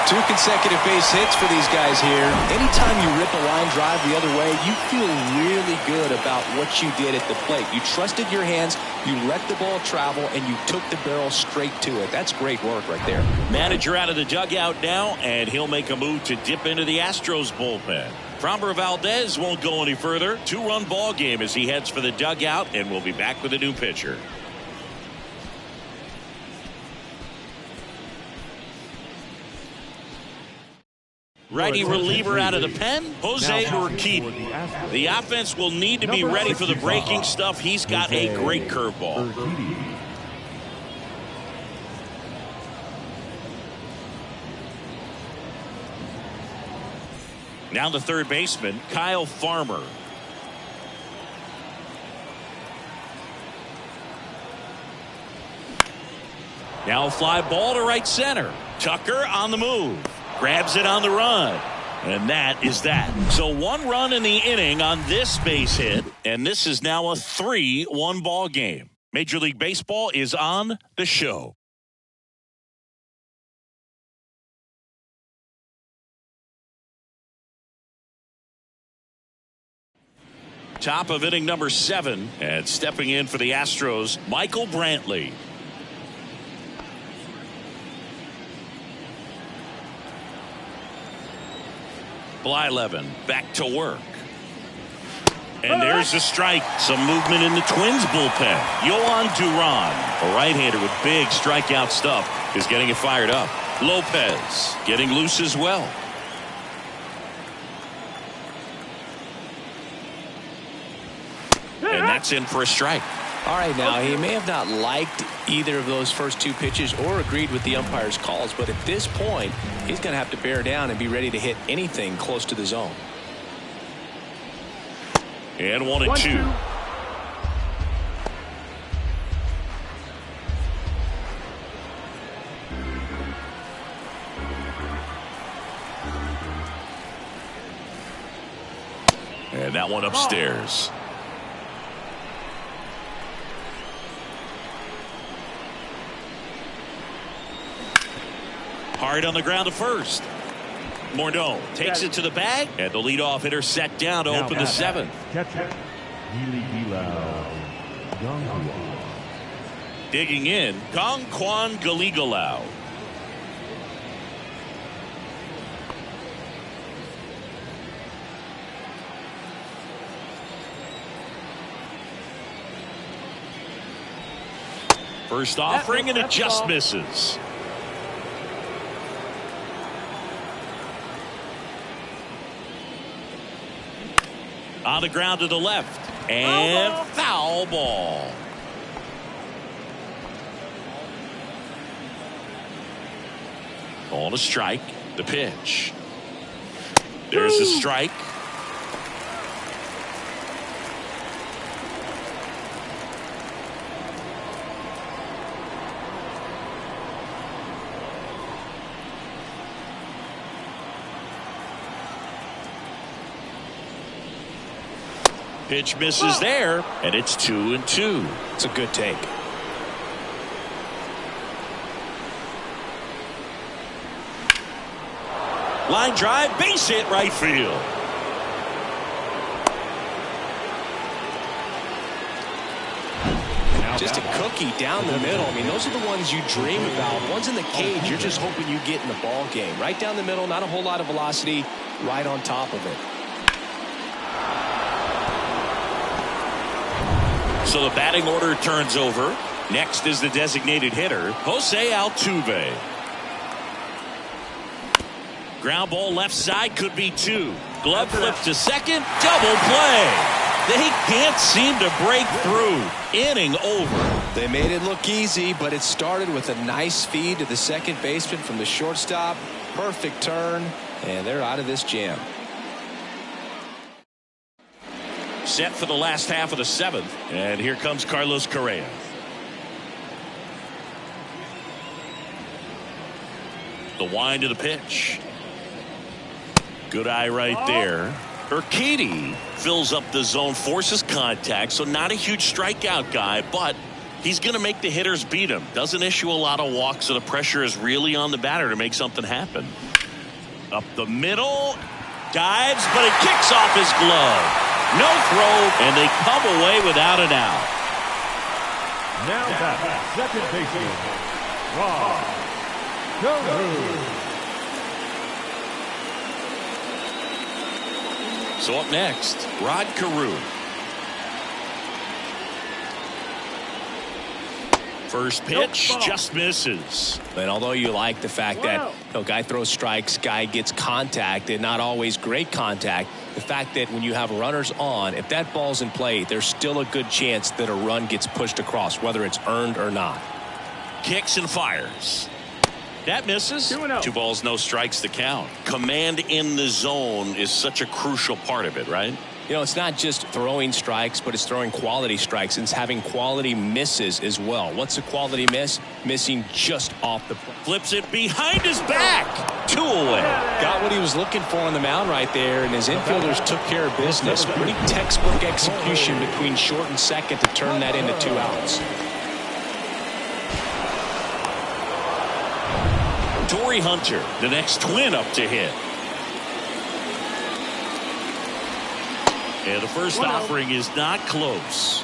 2 consecutive base hits for these guys here. Anytime you rip a line drive the other way, you feel really good about what you did at the plate. You trusted your hands, you let the ball travel, and you took the barrel straight to it. That's great work right there. Manager out of the dugout now, and he'll make a move to dip into the Astros bullpen. Framber Valdez won't go any further. 2-run ball game as he heads for the dugout, and we'll be back with a new pitcher. Righty reliever out of the pen, Jose Urquidy. The offense will need to be ready for the breaking stuff. He's got a great curveball. Now the third baseman, Kyle Farmer. Now a fly ball to right center. Tucker on the move. Grabs it on the run. And that is that. So 1 run in the inning on this base hit. And this is now a 3-1 ball game. Major League Baseball is on the show. Top of inning number 7. And stepping in for the Astros, Michael Brantley. Blyleven back to work. And there's a strike. Some movement in the Twins bullpen. Yohan Duran, a right-hander with big strikeout stuff, is getting it fired up. Lopez getting loose as well. And that's in for a strike. All right, now he may have not liked either of those first 2 pitches or agreed with the umpire's calls, but at this point he's going to have to bear down and be ready to hit anything close to the zone. And 1-2. And that one upstairs. Hard on the ground to first. Morneau takes it to the bag, and the leadoff hitter set down to open the 7th. Digging in, Gongquan Galigalau. First offering, and it just misses. On the ground to the left. And foul ball. On a strike. The pitch. There's a strike. Pitch misses there, and it's 2-2. It's a good take. Line drive, base hit, right field. Just a cookie down the middle. I mean, those are the ones you dream about. Ones in the cage, you're just hoping you get in the ball game. Right down the middle, not a whole lot of velocity, right on top of it. So the batting order turns over. Next is the designated hitter, Jose Altuve. Ground ball left side, could be 2. Glove flip to second, double play. They can't seem to break through. Inning over. They made it look easy, but it started with a nice feed to the second baseman from the shortstop. Perfect turn, and they're out of this jam. Set for the last half of the 7th, and here comes Carlos Correa. The wind of the pitch. Good eye right there. Urquidy fills up the zone, forces contact, so not a huge strikeout guy, but he's going to make the hitters beat him. Doesn't issue a lot of walks, so the pressure is really on the batter to make something happen. Up the middle, dives, but it kicks off his glove. No throw, and they come away without an out. Now back, second baseman, Rod Carew. So up next, Rod Carew. First pitch just misses. And although you like the fact that guy throws strikes, guy gets contact, and not always great contact, the fact that when you have runners on, if that ball's in play, there's still a good chance that a run gets pushed across, whether it's earned or not. Kicks and fires. That misses. 2-0. 2 balls, no strikes to count. Command in the zone is such a crucial part of it, right? It's not just throwing strikes, but it's throwing quality strikes, and it's having quality misses as well. What's a quality miss? Missing just off the plate. Flips it behind his back. 2 away. Got what he was looking for on the mound right there, and his infielders took care of business. Pretty textbook execution between short and second to turn that into 2 outs. Torrey Hunter, the next Twin up to hit. And the first offering is not close.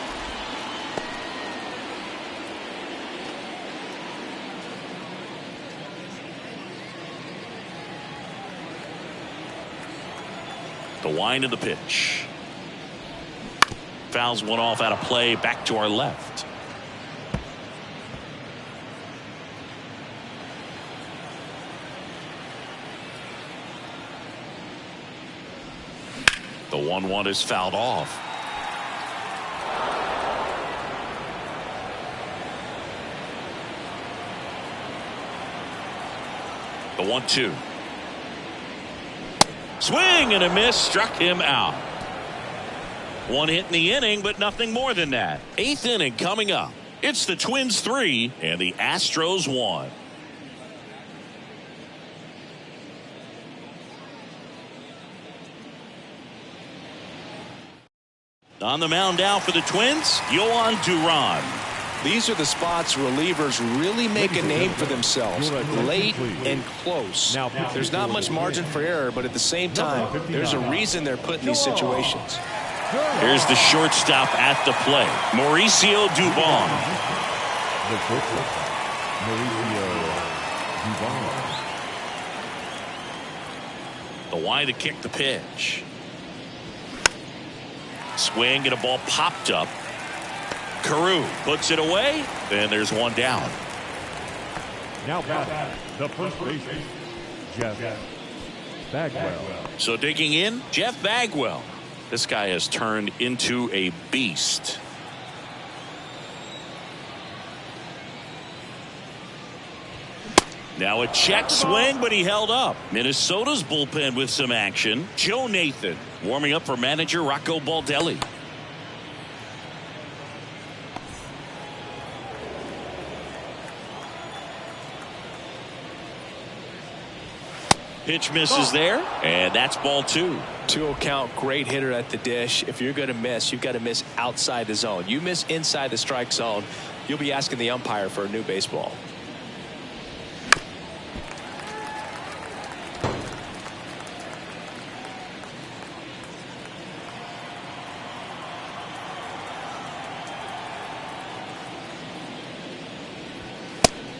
The wind of the pitch. Fouls one off out of play, back to our left. The 1-1 is fouled off. The 1-2. Swing and a miss, struck him out. 1 hit in the inning, but nothing more than that. 8th inning coming up. It's the Twins 3 and the Astros 1. On the mound now for the Twins, Yohan Duran. These are the spots relievers really make a name for themselves. Late and close. There's not much margin for error, but at the same time, there's a reason they're put in these situations. Here's the shortstop at the plate, Mauricio Dubon. The shortstop, Mauricio Dubon. The wide to kick the pitch. Swing and a ball popped up. Carew puts it away. Then there's 1 down. Now batting, the first baseman, Jeff Bagwell. So digging in, Jeff Bagwell. This guy has turned into a beast. Now a check swing, but he held up. Minnesota's bullpen with some action. Joe Nathan warming up for manager Rocco Baldelli. Pitch misses there, and that's ball 2. 2-0 count, great hitter at the dish. If you're going to miss, you've got to miss outside the zone. You miss inside the strike zone, you'll be asking the umpire for a new baseball.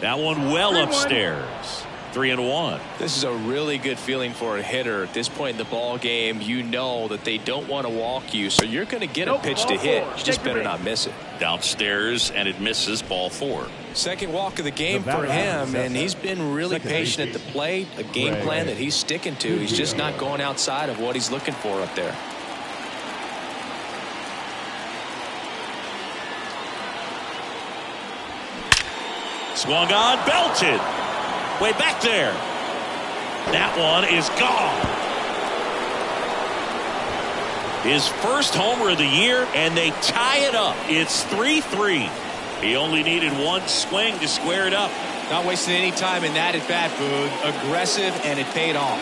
That one well upstairs. 3-1. This is a really good feeling for a hitter at this point in the ball game. You know that they don't want to walk you, so you're going to get a pitch to hit. You just better not miss it. Downstairs, and it misses, ball 4. Second walk of the game for him, and he's been really patient at the plate. A game plan that he's sticking to. He's just not going outside of what he's looking for up there. Swung on, belted. Way back there. That one is gone. His first homer of the year, and they tie it up. It's 3-3. He only needed 1 swing to square it up. Not wasting any time in that at bat, Boog. Aggressive, and it paid off.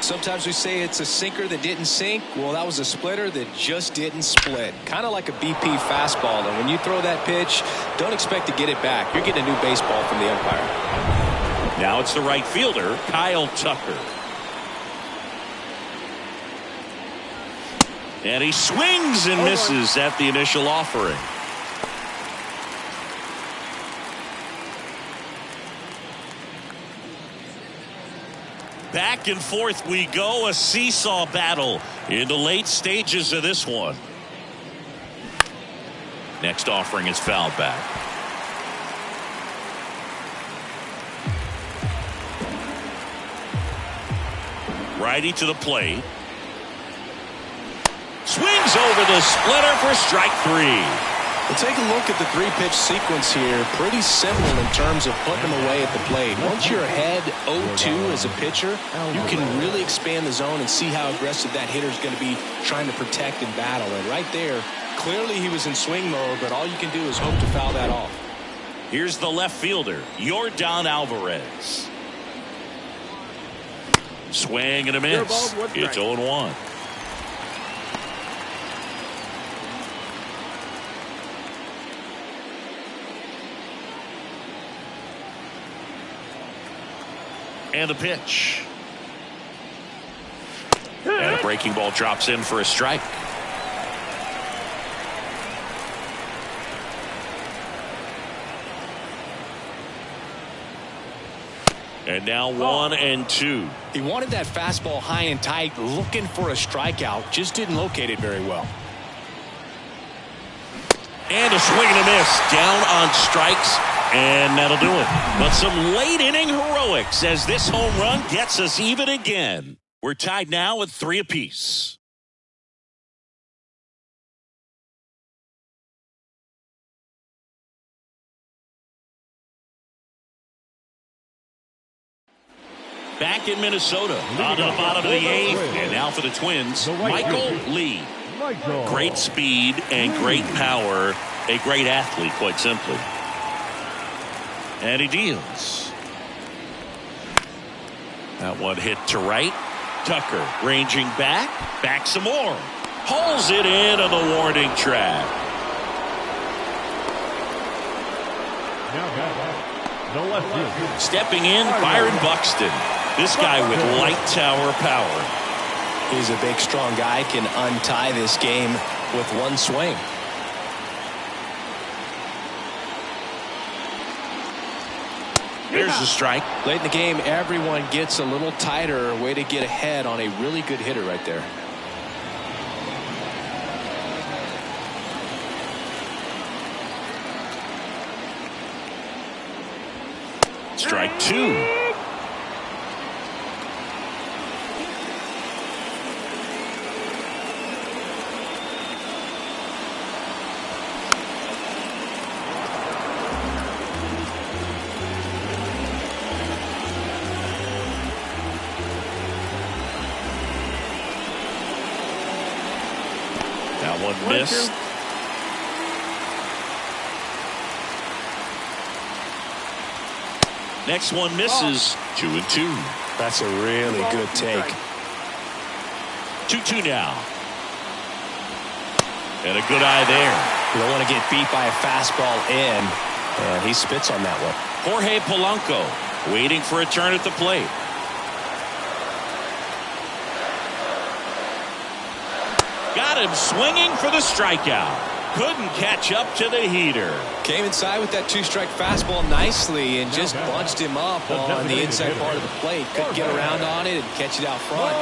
Sometimes we say it's a sinker that didn't sink. Well, that was a splitter that just didn't split. Kind of like a BP fastball. And when you throw that pitch, don't expect to get it back. You're getting a new baseball from the umpire. Now it's the right fielder, Kyle Tucker. And he swings and misses at the initial offering. Back and forth we go, a seesaw battle in the late stages of this one. Next offering is fouled back. Righty to the plate. Swings over the splitter for strike 3. Well, take a look at the 3-pitch sequence here. Pretty simple in terms of putting them away at the plate. Once you're ahead 0-2 as a pitcher, you can really expand the zone and see how aggressive that hitter is going to be trying to protect and battle. And right there, clearly he was in swing mode, but all you can do is hope to foul that off. Here's the left fielder, Yordan Alvarez. Swing and a miss. It's 0-1. And a pitch. And a breaking ball drops in for a strike. And now 1-2. He wanted that fastball high and tight, looking for a strikeout. Just didn't locate it very well. And a swing and a miss. Down on strikes. And that'll do it. But some late inning heroics as this home run gets us even again. We're tied now at 3 apiece. Back in Minnesota on the bottom of the 8th. And now for the Twins, Michael Lee. Great speed and great power. A great athlete, quite simply. And he deals. That one hit to right. Tucker ranging back. Back some more. Pulls it in on the warning track. Stepping in, Byron Buxton. This guy with light tower power. He's a big, strong guy. Can untie this game with one swing. There's the strike. Late in the game, everyone gets a little tighter. Way to get ahead on a really good hitter right there. Strike 2. One missed. Next one misses. 2-2. That's a really good take. 2-2 now. And a good eye there. You don't want to get beat by a fastball in. And he spits on that one. Jorge Polanco waiting for a turn at the plate. Got him swinging for the strikeout. Couldn't catch up to the heater. Came inside with that 2-strike fastball nicely and just bunched him up on the inside part of the plate. Couldn't get around on it and catch it out front.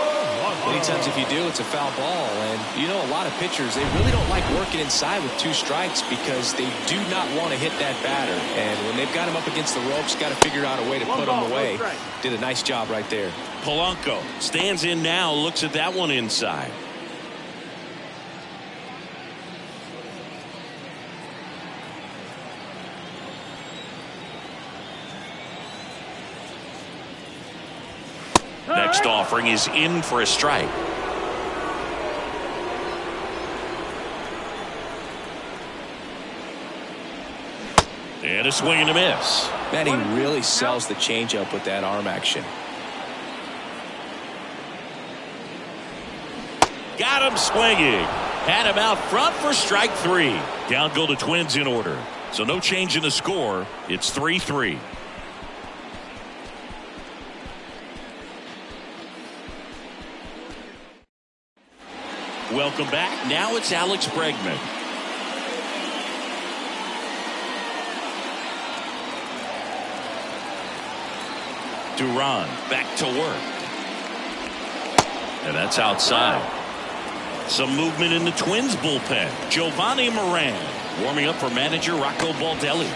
Many times if you do, it's a foul ball. And you know, a lot of pitchers, they really don't like working inside with 2 strikes because they do not want to hit that batter. And when they've got him up against the ropes, got to figure out a way to put him away. Did a nice job right there. Polanco stands in now, looks at that one inside. Next offering is in for a strike. And a swing and a miss. Man, he really sells the changeup with that arm action. Got him swinging. Had him out front for strike 3. Down go the Twins in order. So no change in the score. It's 3-3. Welcome back. Now it's Alex Bregman. Duran back to work. And that's outside. Some movement in the Twins bullpen. Giovanni Moran warming up for manager Rocco Baldelli.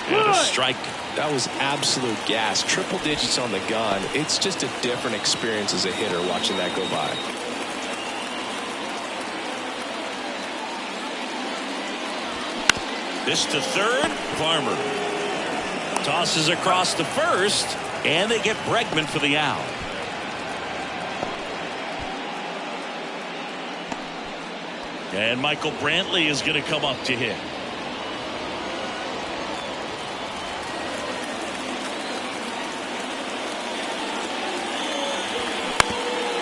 And a strike. That was absolute gas. Triple digits on the gun. It's just a different experience as a hitter watching that go by. This to third. Farmer tosses across to first, and they get Bregman for the out. And Michael Brantley is going to come up to hit.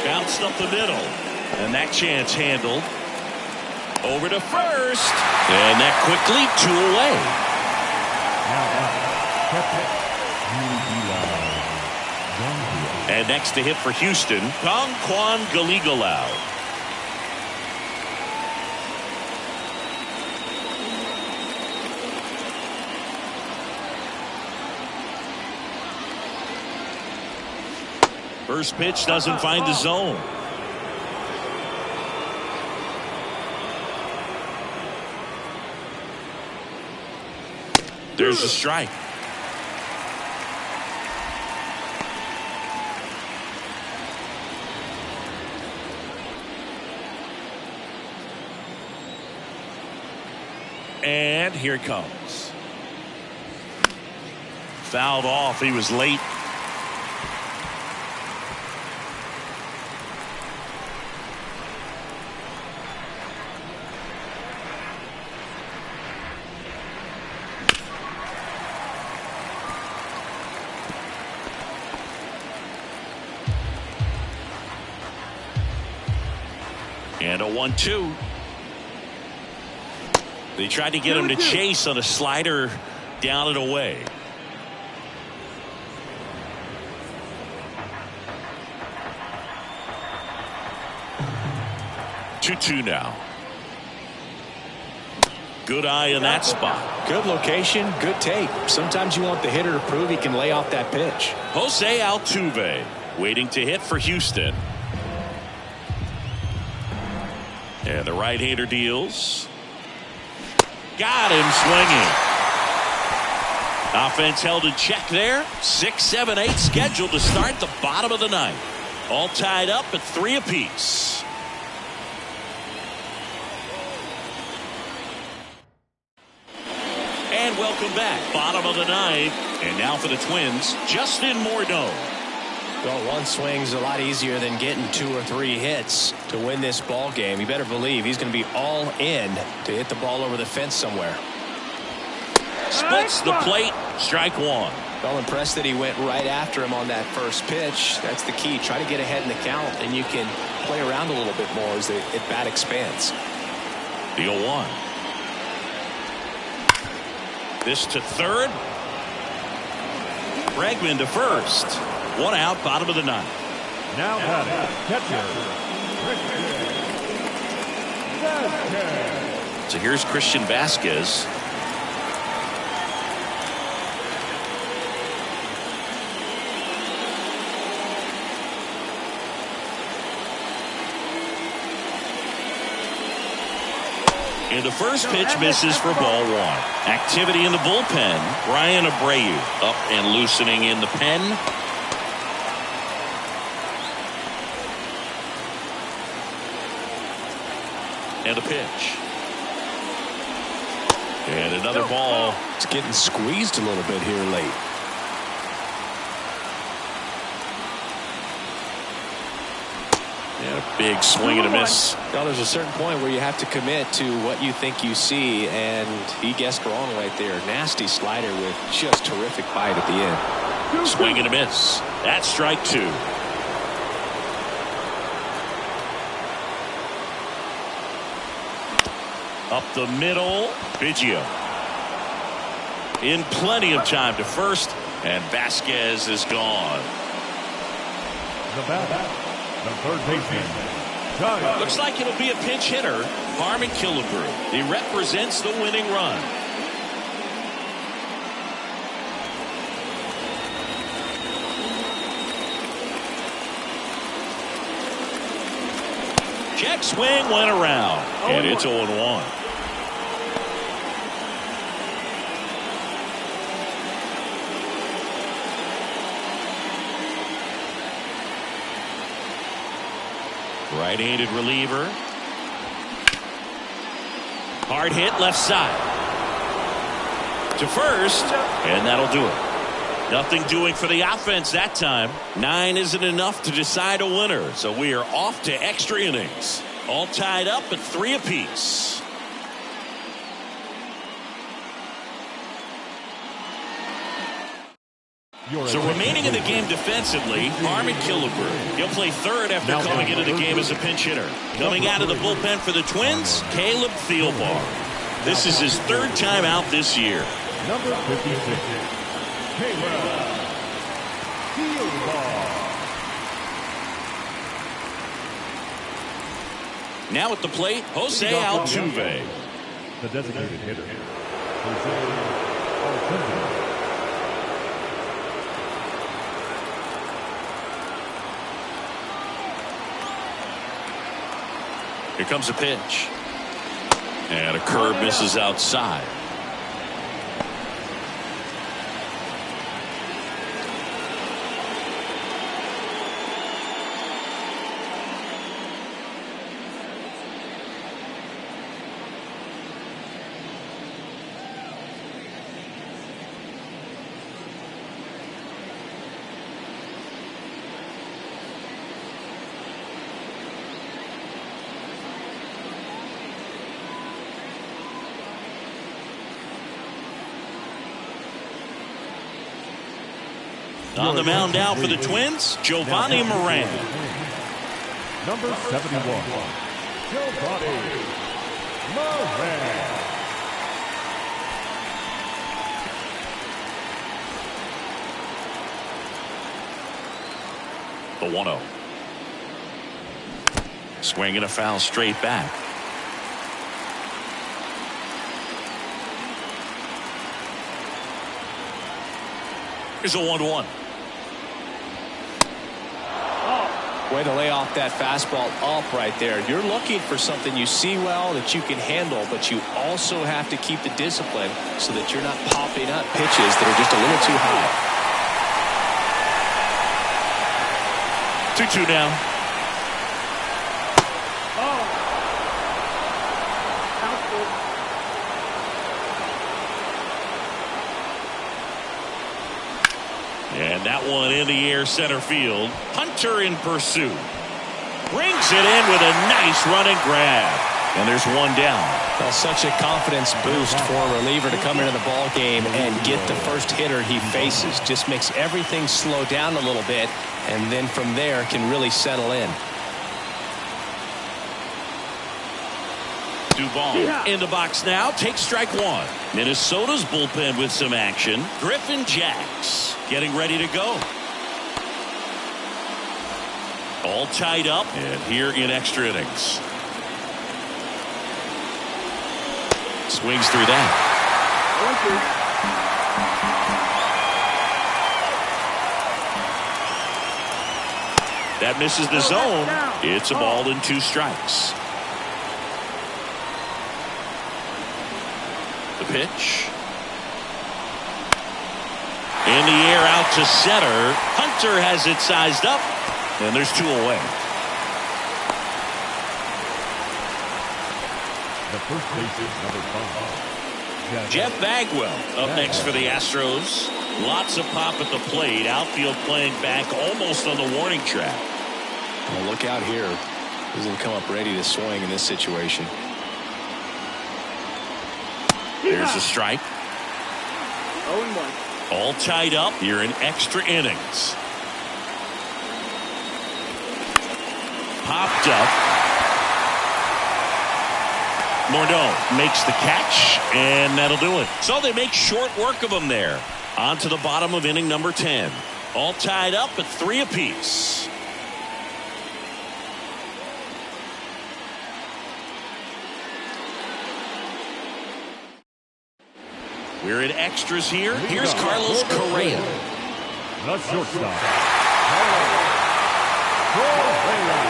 Bounced up the middle, and that chance handled. Over to first, and that quickly 2 away. And next to hit for Houston, Kwan Galigalau. First pitch doesn't find the zone. There's a strike. And here it comes. Fouled off. He was late. And a 1-2. They tried to get him to chase on a slider down and away. 2-2 now. Good eye in that spot. Good location, good tape. Sometimes you want the hitter to prove he can lay off that pitch. Jose Altuve waiting to hit for Houston. And the right-hander deals. Got him swinging. Offense held in check there. 6, 7, 8 scheduled to start the bottom of the ninth. All tied up at 3 apiece. And welcome back. Bottom of the ninth. And now for the Twins, Justin Morneau. Well, one swing's a lot easier than getting 2 or 3 hits to win this ball game. You better believe he's going to be all in to hit the ball over the fence somewhere. Splits the plate. Strike 1. Well, impressed that he went right after him on that first pitch. That's the key. Try to get ahead in the count, and you can play around a little bit more as the at-bat expands. The 0-1. This to third. Bregman to first. 1 out, bottom of the ninth. Now catcher. So here's Christian Vasquez. And the first pitch misses for ball 1. Activity in the bullpen. Brian Abreu up and loosening in the pen. And a pitch. And another ball. It's getting squeezed a little bit here late. And a big swing and a miss. Well, there's a certain point where you have to commit to what you think you see, and he guessed wrong right there. Nasty slider with just terrific bite at the end. Swing and a miss. That's strike 2. Up the middle, Biggio. In plenty of time to first, and Vasquez is gone. The batter, the third baseman, Looks like it'll be a pinch hitter, Harmon Killebrew. He represents the winning run. Check swing went around, and it's 0-1. Right-handed reliever. Hard hit left side. To first, and that'll do it. Nothing doing for the offense that time. 9 isn't enough to decide a winner, so we are off to extra innings. All tied up at 3 apiece. So remaining in the game defensively, Harmon Killebrew. He'll play third after coming into the game as a pinch hitter. Coming out of the bullpen for the Twins, Caleb Thielbar. This is his 3rd time out this year. Number 56, Caleb Thielbar. Now at the plate, Jose Altuve. The designated hitter, Jose Altuve. Here comes a pitch. And a curve misses outside. On the mound now for the Twins, Giovanni Moran. Number 71, Giovanni Moran. The 1-0. Swinging a foul straight back. Here's a 1-1. Way to lay off that fastball up right there. You're looking for something you see well that you can handle, but you also have to keep the discipline so that you're not popping up pitches that are just a little too high. 2-2 now. And that one in the air center field. Hunter in pursuit. Brings it in with a nice running grab. And there's one down. Well, such a confidence boost for a reliever to come into the ball game and get the first hitter he faces. Just makes everything slow down a little bit, and then from there can really settle in. Dubon in the box now. Takes strike 1. Minnesota's bullpen with some action. Griffin Jacks getting ready to go. All tied up and here in extra innings. Swings through that. That misses the zone. It's a ball and 2 strikes. The pitch. In the air out to center. Hunter has it sized up. And there's 2 away. The first base is number 5. Jeff Bagwell up next for the Astros. Lots of pop at the plate. Outfield playing back almost on the warning track. Well, look out here. Doesn't come up ready to swing in this situation. There's a strike. 0-1. All tied up here in extra innings. Popped up. Morneau makes the catch, and that'll do it. So they make short work of them there. On to the bottom of inning number 10. All tied up at 3 apiece. We're in extras here. Here's Carlos Correa. The shortstop, Carlos Correa.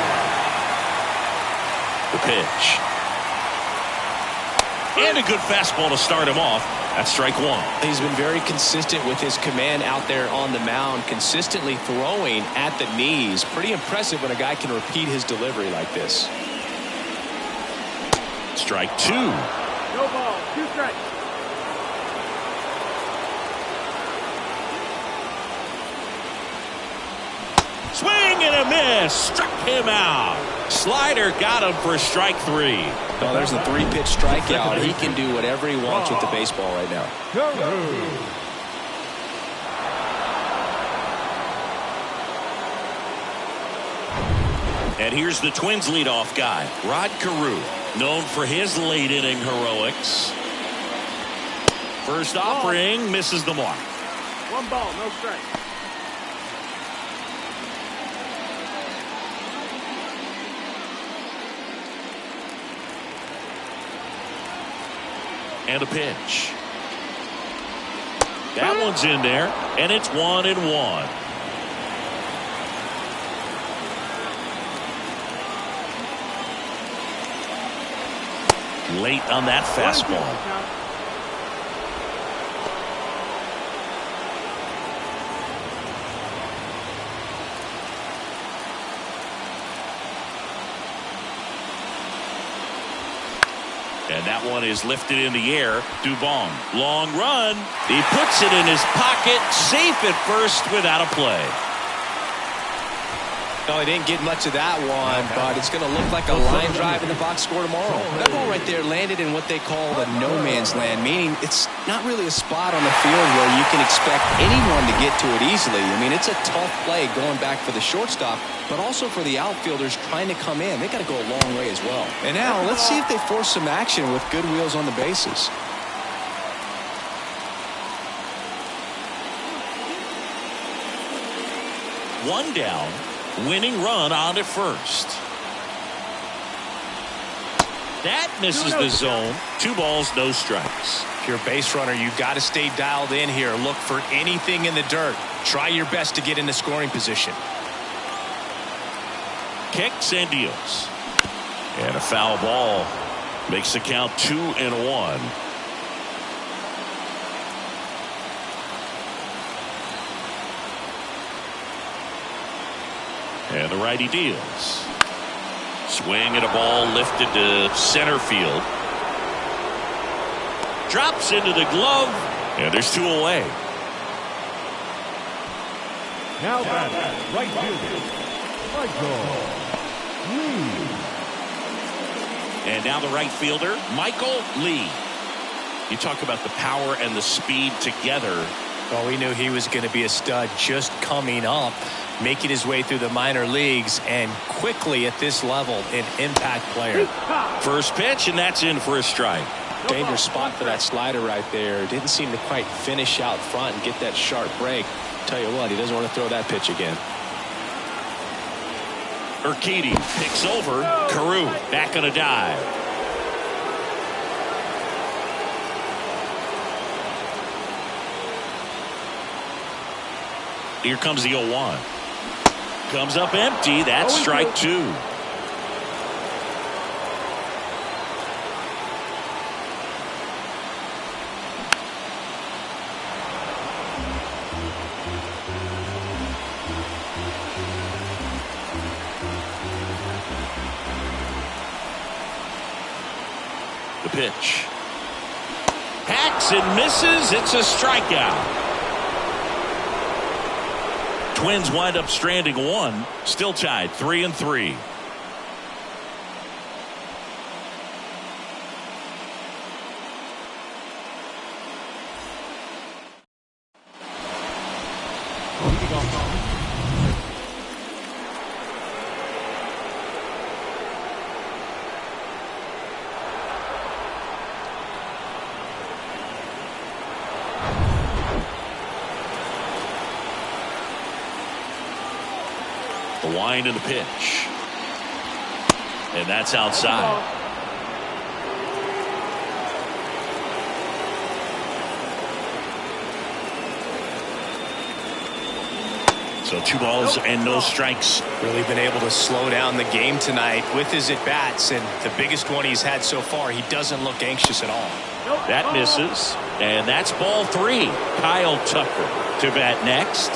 The pitch. And a good fastball to start him off. That's strike one. He's been very consistent with his command out there on the mound, consistently throwing at the knees. Pretty impressive when a guy can repeat his delivery like this. Strike two. No ball. 2 strikes. Swing and a miss. Struck him out. Slider got him for strike 3. Oh, there's a 3-pitch strikeout. He can do whatever he wants with the baseball right now. And here's the Twins leadoff guy, Rod Carew, known for his late inning heroics. First offering misses the mark. 1 ball, no strike. And a pitch. That one's in there, and it's 1-1. Late on that fastball. And that one is lifted in the air. Dubon, long run. He puts it in his pocket, safe at first without a play. No, he didn't get much of that one, but it's going to look like a line drive in the box score tomorrow. That ball right there landed in what they call the no man's land, meaning it's not really a spot on the field where you can expect anyone to get to it easily. I mean, it's a tough play going back for the shortstop, but also for the outfielders trying to come in. They got to go a long way as well. And now let's see if they force some action with good wheels on the bases. One down. Winning run on at first. That misses the zone. 2 balls, no strikes. If you're a base runner, you've got to stay dialed in here. Look for anything in the dirt. Try your best to get in the scoring position. Kicks and deals. And a foul ball makes the count 2-1. And the righty deals. Swing and a ball lifted to center field. Drops into the glove. And there's 2 away. Now batting, right fielder, Michael Lee. And now the right fielder, Michael Lee. You talk about the power and the speed together. Well, we knew he was going to be a stud just coming up, making his way through the minor leagues, and quickly at this level, an impact player. First pitch, and that's in for a strike. Dangerous spot for that slider right there. Didn't seem to quite finish out front and get that sharp break. Tell you what, he doesn't want to throw that pitch again. Urquidy picks over. Carew back on a dive. Here comes the 0-1. Comes up empty. That's strike 2. The pitch. Hacks and misses. It's a strikeout. Twins wind up stranding 1. Still tied 3-3. The wind and the pitch. And that's outside. So 2 balls and no strikes. Really been able to slow down the game tonight with his at-bats, and the biggest one he's had so far. He doesn't look anxious at all. That misses, and that's ball 3. Kyle Tucker to bat next.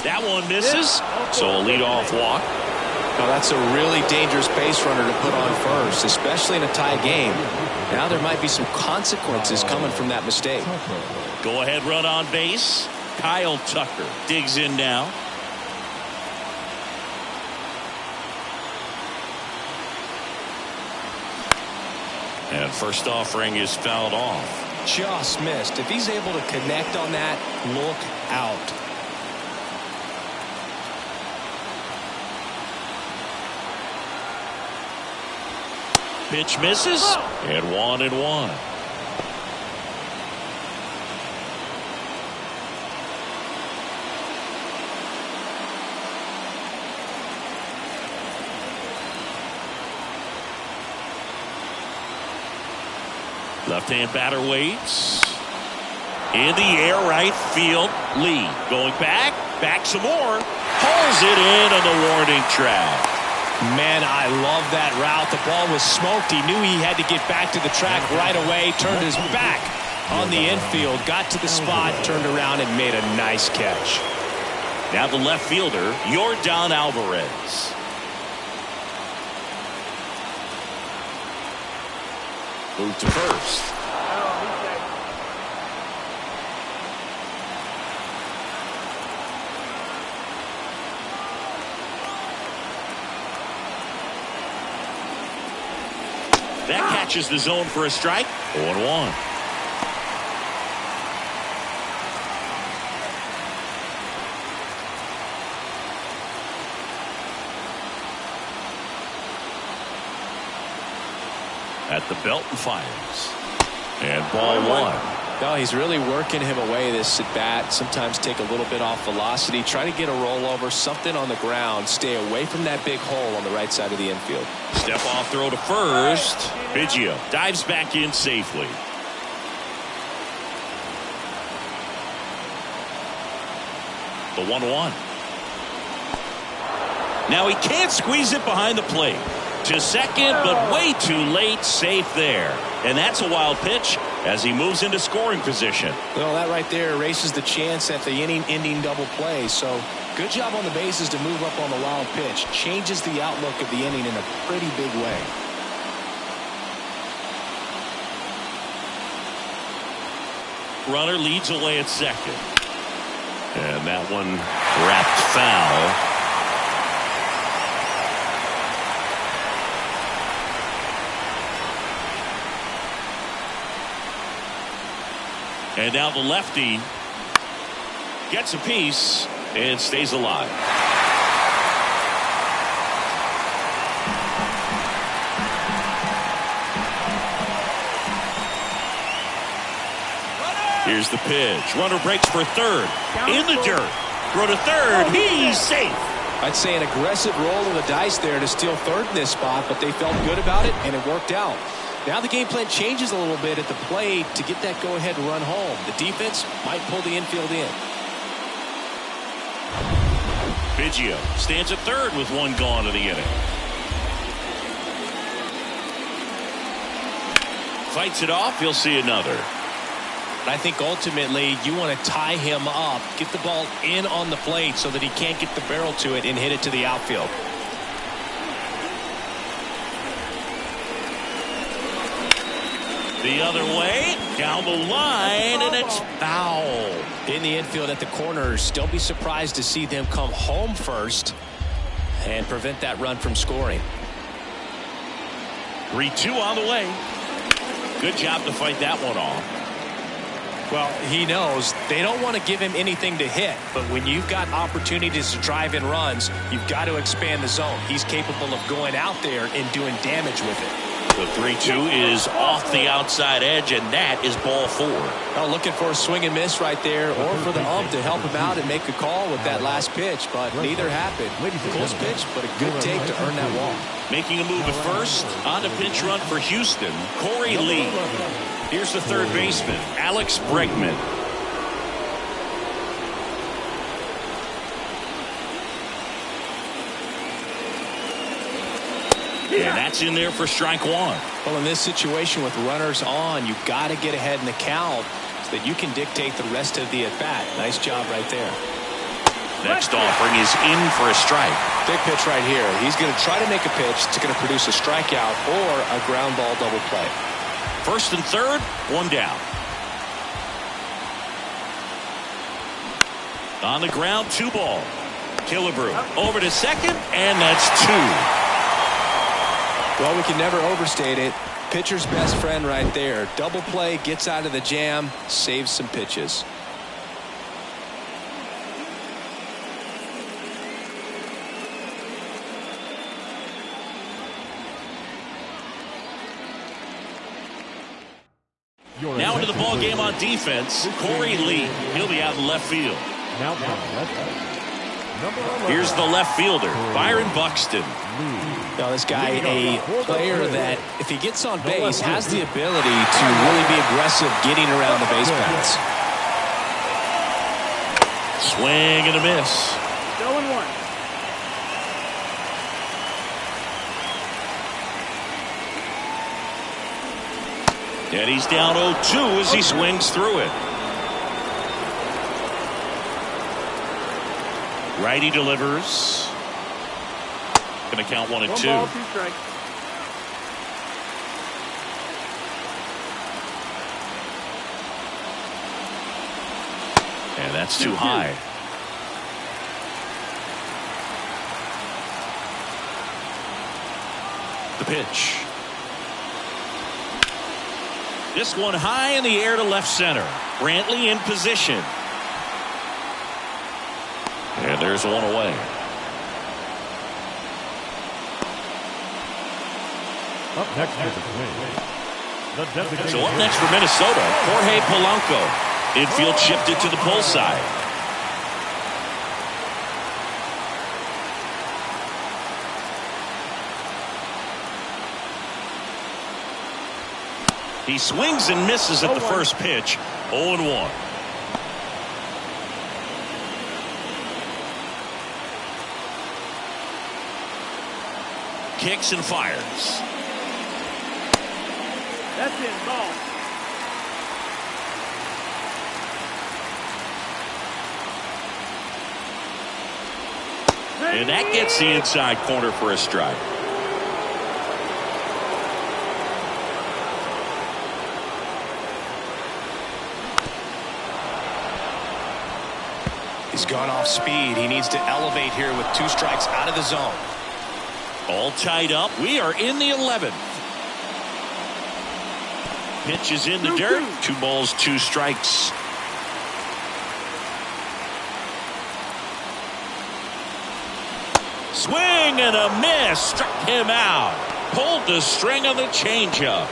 That one misses, so a leadoff walk. Now that's a really dangerous base runner to put on first, especially in a tie game. Now there might be some consequences coming from that mistake. Go ahead run on base. Kyle Tucker digs in now. And first offering is fouled off. Just missed. If he's able to connect on that, look out. Pitch misses, and 1-1. Left-hand batter waits. In the air, right field. Lee going back some more. Pulls it in on the warning track. Man, I love that route. The ball was smoked. He knew he had to get back to the track right away. Turned his back on the infield. Got to the spot, turned around, and made a nice catch. Now the left fielder, Yordan Alvarez. Move to first. That catches the zone for a strike. 0-1. At the belt and fires. And ball 1. No, he's really working him away this at bat. Sometimes take a little bit off velocity. Try to get a rollover, something on the ground. Stay away from that big hole on the right side of the infield. Step off throw to first. Biggio dives back in safely. The 1-1. Now he can't squeeze it behind the plate. To second, but way too late. Safe there. And that's a wild pitch as he moves into scoring position. Well, that right there erases the chance at the inning-ending double play. So good job on the bases to move up on the wild pitch. Changes the outlook of the inning in a pretty big way. Runner leads away at second. And that one wrapped foul. And now the lefty gets a piece and stays alive. Here's the pitch. Runner breaks for third. In the dirt. Throw to third. He's safe. I'd say an aggressive roll of the dice there to steal third in this spot, but they felt good about it, and it worked out. Now the game plan changes a little bit at the plate to get that go-ahead run home. The defense might pull the infield in. Biggio stands at third with one gone in the inning. Fights it off. He'll see another. I think ultimately you want to tie him up, get the ball in on the plate so that he can't get the barrel to it and hit it to the outfield. The other way, down the line, and it's foul. In the infield at the corners, don't be surprised to see them come home first and prevent that run from scoring. 3-2 on the way. Good job to fight that one off. Well, he knows they don't want to give him anything to hit, but when you've got opportunities to drive in runs, you've got to expand the zone. He's capable of going out there and doing damage with it. The 3-2 is off the outside edge, and that is ball 4. Well, looking for a swing and miss right there, or for the ump to help him out and make a call with that last pitch, but neither happened. Close pitch, but a good take to earn that walk. Making a move at first on the pinch run for Houston, Corey Lee. Here's the third baseman, Alex Bregman. And that's in there for strike 1. Well, in this situation with runners on, you've got to get ahead in the count so that you can dictate the rest of the at-bat. Nice job right there. Next offering is in for a strike. Big pitch right here. He's going to try to make a pitch that's going to produce a strikeout or a ground ball double play. First and third, 1 down. On the ground, 2 ball. Killebrew over to second, and that's 2. Well, we can never overstate it. Pitcher's best friend right there. Double play, gets out of the jam, saves some pitches. Now into the ball game on defense, Corey Lee. He'll be out in left field. Here's the left fielder, Byron Buxton. Now, this guy, a player that, if he gets on base, has the ability to really be aggressive getting around the base paths. Swing and a miss. 0-1. And he's down 0-2 as he swings through it. Righty delivers. Going to count 1 and 2. 1 ball, 2 strikes. And that's too high. The pitch. This one high in the air to left center. Brantley in position. And there's 1 away. Up next for the Twins. So up next for Minnesota, Jorge Polanco. Infield shifted to the pull side. He swings and misses at the first pitch. 0-1. Kicks and fires. That's it, ball. And that gets the inside corner for a strike. He's gone off speed. He needs to elevate here with 2 strikes out of the zone. All tied up. We are in the 11th. Pitch is in the dirt. 2 balls, 2 strikes. Swing and a miss. Struck him out. Pulled the string on the changeup.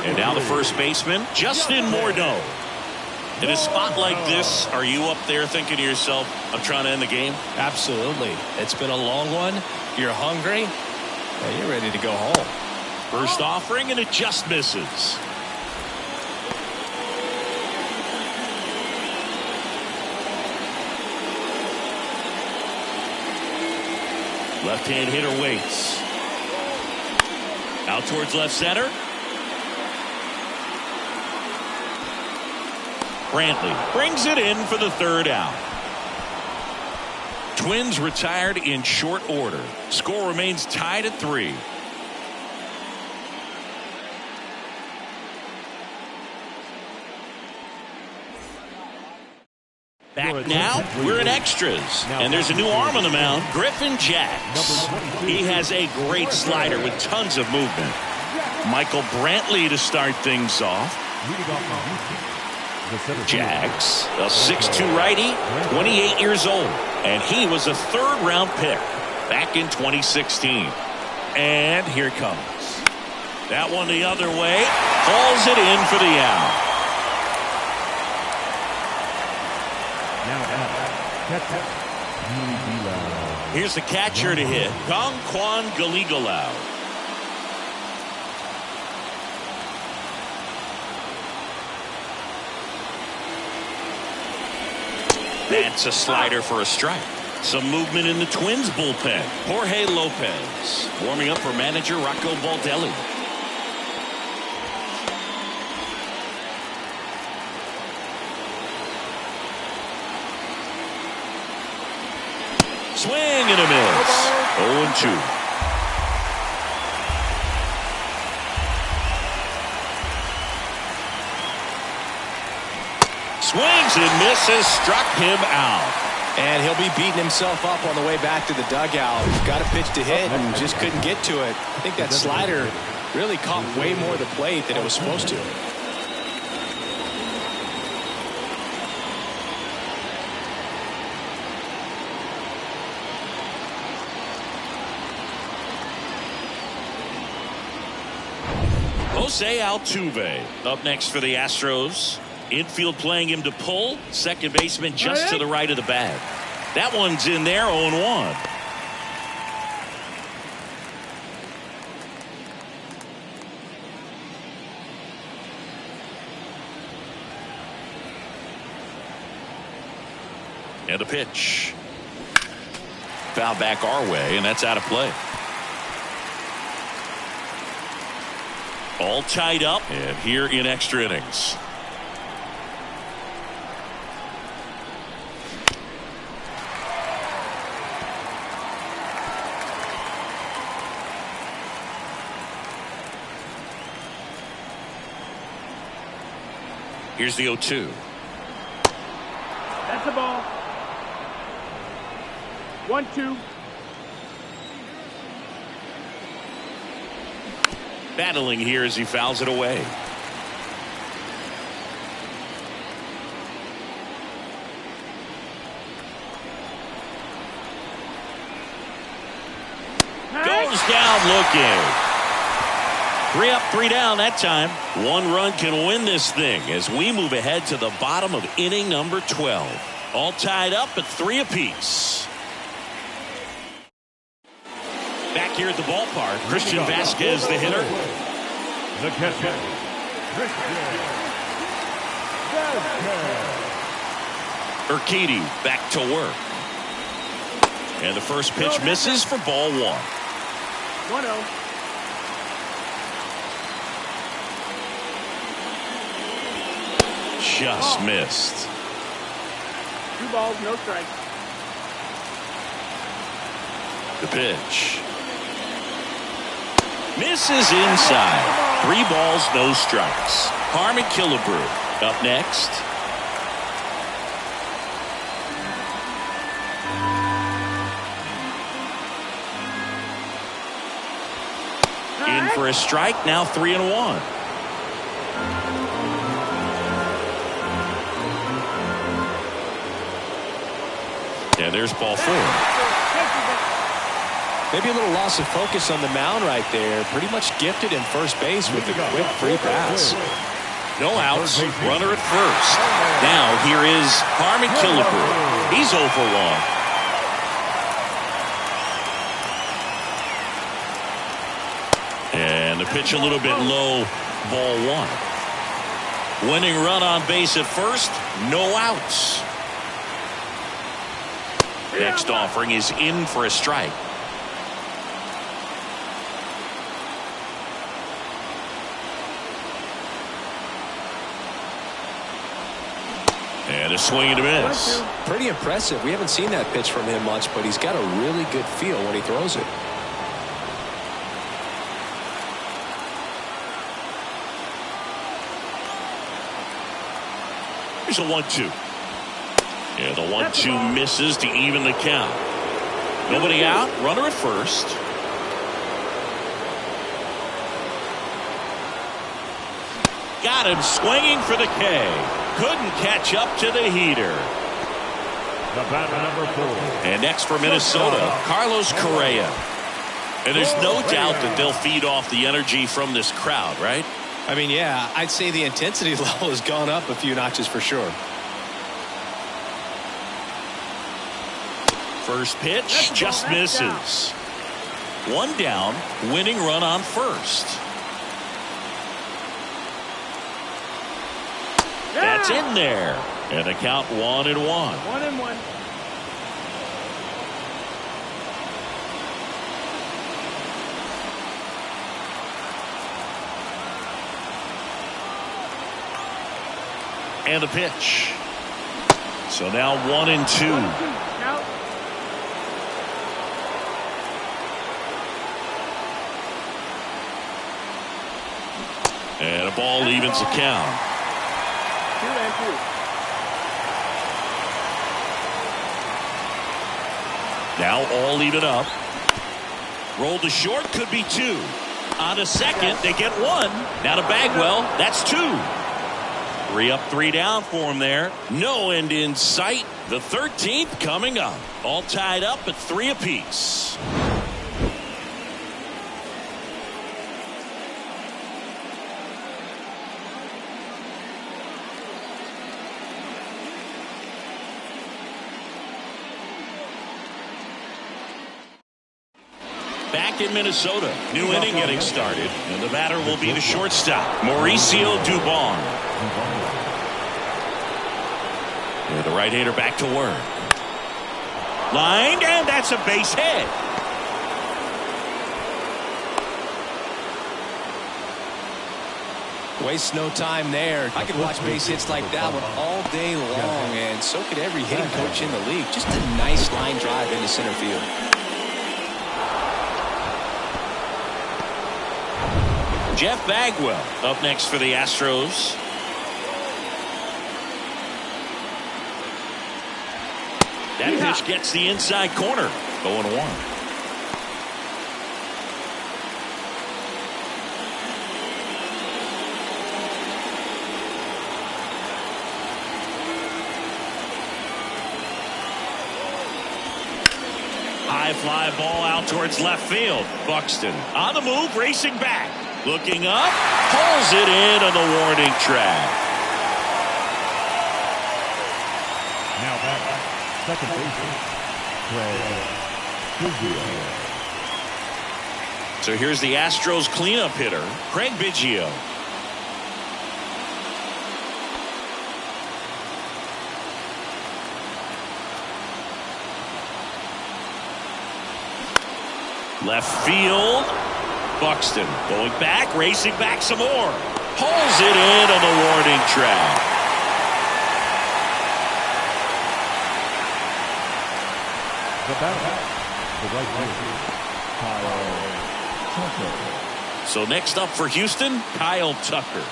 And now the first baseman, Justin Morneau. In a spot like this, are you up there thinking to yourself, I'm trying to end the game? Absolutely. It's been a long one. You're hungry. Well, you're ready to go home. First offering, and it just misses. Left-hand hitter waits. Out towards left center. Brantley brings it in for the 3rd out. Twins retired in short order. Score remains tied at 3. Back now, we're in extras, and there's a new arm on the mound, Griffin Jax. He has a great slider with tons of movement. Michael Brantley to start things off. Jax, a 6'2 righty, 28 years old, and he was a 3rd-round pick back in 2016. And here it comes. That one the other way. Hauls it in for the out. Here's the catcher to hit. Gongquan Galigalau. That's a slider for a strike. Some movement in the Twins bullpen. Jorge Lopez warming up for manager Rocco Baldelli. Swing and a miss. 0-2. Swings and misses, struck him out. And he'll be beating himself up on the way back to the dugout. Got a pitch to hit and just couldn't get to it. I think that slider really caught way more of the plate than it was supposed to. Jose Altuve up next for the Astros. Infield playing him to pull. Second baseman just to the right of the bag. That one's in there, 0-1. And a pitch. Foul back our way, and that's out of play. All tied up, and here in extra innings. Here's the 0-2. That's the ball. 1-2. Battling here as he fouls it away. Goes down looking. 3 up, 3 down that time. 1 run can win this thing as we move ahead to the bottom of inning number 12. All tied up at 3 apiece. Back here at the ballpark, Christian Vasquez, the hitter. The catcher, Urquidy back to work. And the first pitch misses for ball 1. 1-0. Just missed. 2 balls, no strikes. The pitch. Misses inside. 3 balls, no strikes. Harmon Killebrew up next. In for a strike, now 3-1. Yeah, there's ball 4. Maybe a little loss of focus on the mound right there. Pretty much gifted in first base with a quick free pass. No outs. Runner at first. Now here is Harmon Killebrew. He's 0 for 1. And the pitch a little bit low. Ball 1. Winning run on base at first. No outs. Next offering is in for a strike. And a swing and a miss. Pretty impressive. We haven't seen that pitch from him much, but he's got a really good feel when he throws it. Here's a 1-2. Yeah, the 1-2 misses to even the count. Nobody out. Runner at first. Got him swinging for the K. Couldn't catch up to the heater. The batter, number 4. And next for Minnesota, Carlos Correa. And there's no doubt that they'll feed off the energy from this crowd, right? I mean, yeah, I'd say the intensity level has gone up a few notches for sure. First pitch just misses. One down, winning run on first. That's in there. And a count 1-1. 1-1. And a pitch. So now 1-2. Out. And a ball evens the count. 2-2. Now all even up. Roll to short, could be 2. On to second, they get 1. Now to Bagwell, that's 2. 3 up, 3 down for him there. No end in sight. The 13th coming up. All tied up at 3 apiece. Back in Minnesota, new inning getting started, and the batter will be the shortstop, Mauricio Dubon. And the right-hander back to work. Lined, and that's a base hit. Waste no time there. I could watch base hits like that one all day long, and so could every hitting coach in the league. Just a nice line drive into center field. Jeff Bagwell up next for the Astros. That pitch gets the inside corner. 0-1. High fly ball out towards left field. Buxton on the move, racing back. Looking up, pulls it in on the warning track. Now back, second baseman, Craig Biggio. So here's the Astros cleanup hitter, Craig Biggio. Left field. Buxton going back, racing back some more. Pulls it in on the warning track. The batter, the right fielder, Kyle Tucker. So next up for Houston, Kyle Tucker.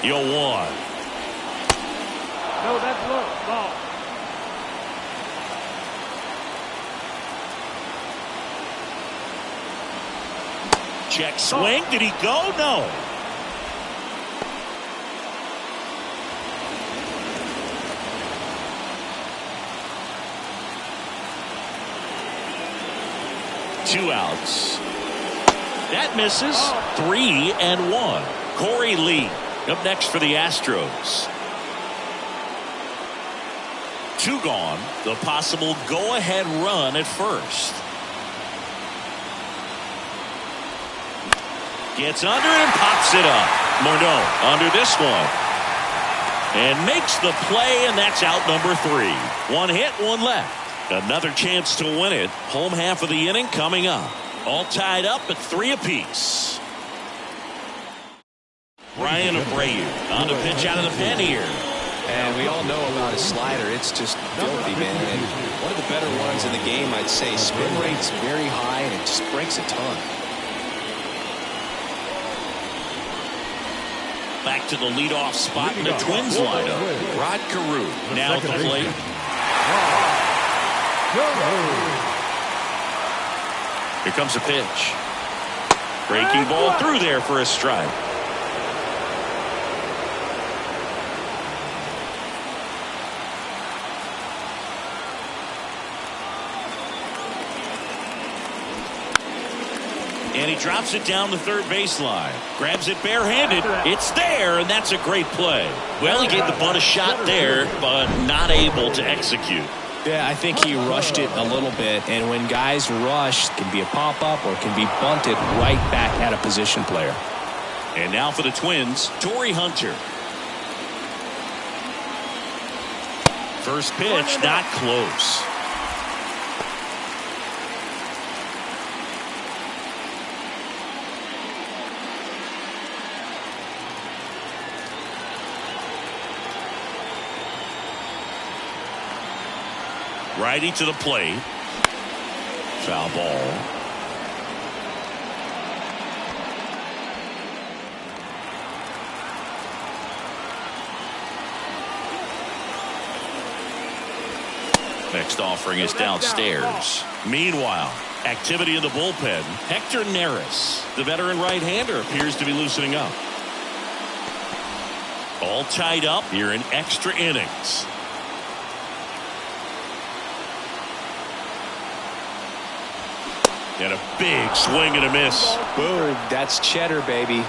You'll one. No, that's low. Ball. Check swing. Did he go? No. Two outs. That misses. 3-1. Corey Lee up next for the Astros. 2 gone. The possible go-ahead run at first. Gets under and pops it up. Morneau under this one. And makes the play, and that's out number 3. 1 hit, 1 left. Another chance to win it. Home half of the inning coming up. All tied up at 3 apiece. Ryan Abreu on the pitch out of the pen here. And we all know about his slider. It's just filthy, man. And one of the better ones in the game, I'd say. Spin rate's very high, and it just breaks a ton. Back to the leadoff spot in the Twins lineup. Rod Carew now at the plate. Here comes a pitch. Breaking ball through there for a strike. And he drops it down the third baseline. Grabs it barehanded. It's there, and that's a great play. Well, he gave the bunt a shot there, but not able to execute. Yeah, I think he rushed it a little bit, and when guys rush, it can be a pop-up or it can be bunted right back at a position player. And now for the Twins, Torrey Hunter. First pitch, not close. Righty to the plate. Foul ball. Next offering is downstairs. Meanwhile, activity in the bullpen. Hector Neris, the veteran right-hander, appears to be loosening up. All tied up here in extra innings. And a big swing and a miss. Boom, that's cheddar, baby.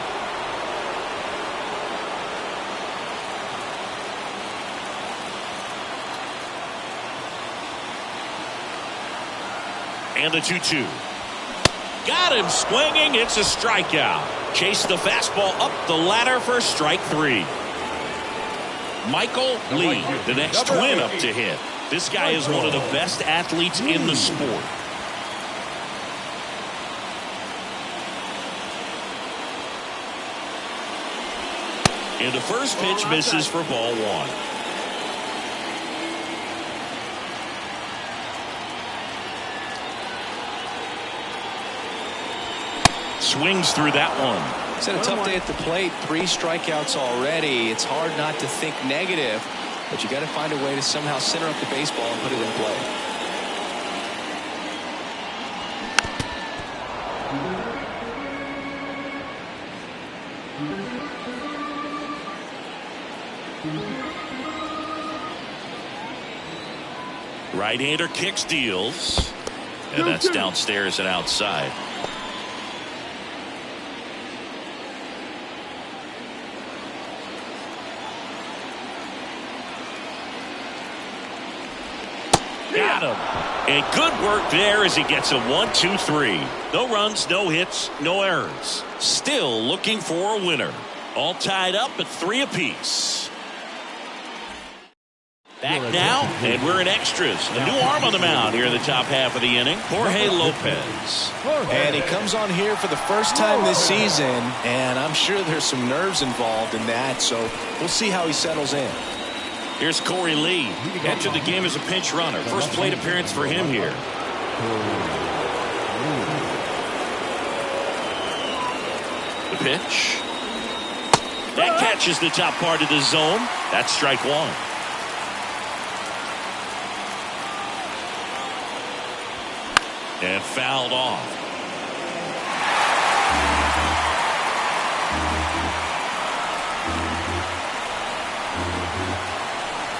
And the 2-2. Got him swinging. It's a strikeout. Chase the fastball up the ladder for strike 3. Michael Lee, the next Twin up to hit. This guy is one of the best athletes in the sport. And the first pitch misses for ball 1. Swings through that one. It's had a tough day at the plate. 3 strikeouts already. It's hard not to think negative, but you got to find a way to somehow center up the baseball and put it in play. Right-hander kicks, deals, and that's downstairs and outside. Got him. And good work there as he gets a 1-2-3. No runs, no hits, no errors. Still looking for a winner. All tied up at 3 apiece. Back now, and we're in extras. A new arm on the mound here in the top half of the inning. Jorge Lopez. And he comes on here for the first time this season, and I'm sure there's some nerves involved in that, so we'll see how he settles in. Here's Corey Lee. Entered the game as a pinch runner. First plate appearance for him here. The pitch. That catches the top part of the zone. That's strike 1. And fouled off.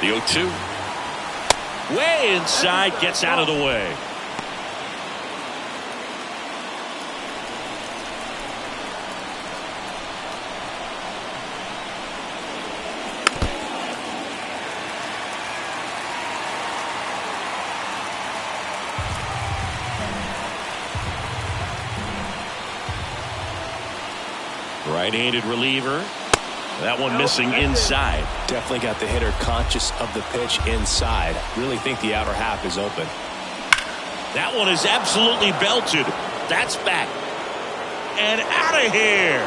The 0-2. Way inside, gets out of the way. Right-handed reliever. That one missing inside. Definitely got the hitter conscious of the pitch inside. Really think the outer half is open. That one is absolutely belted. That's back. And out of here.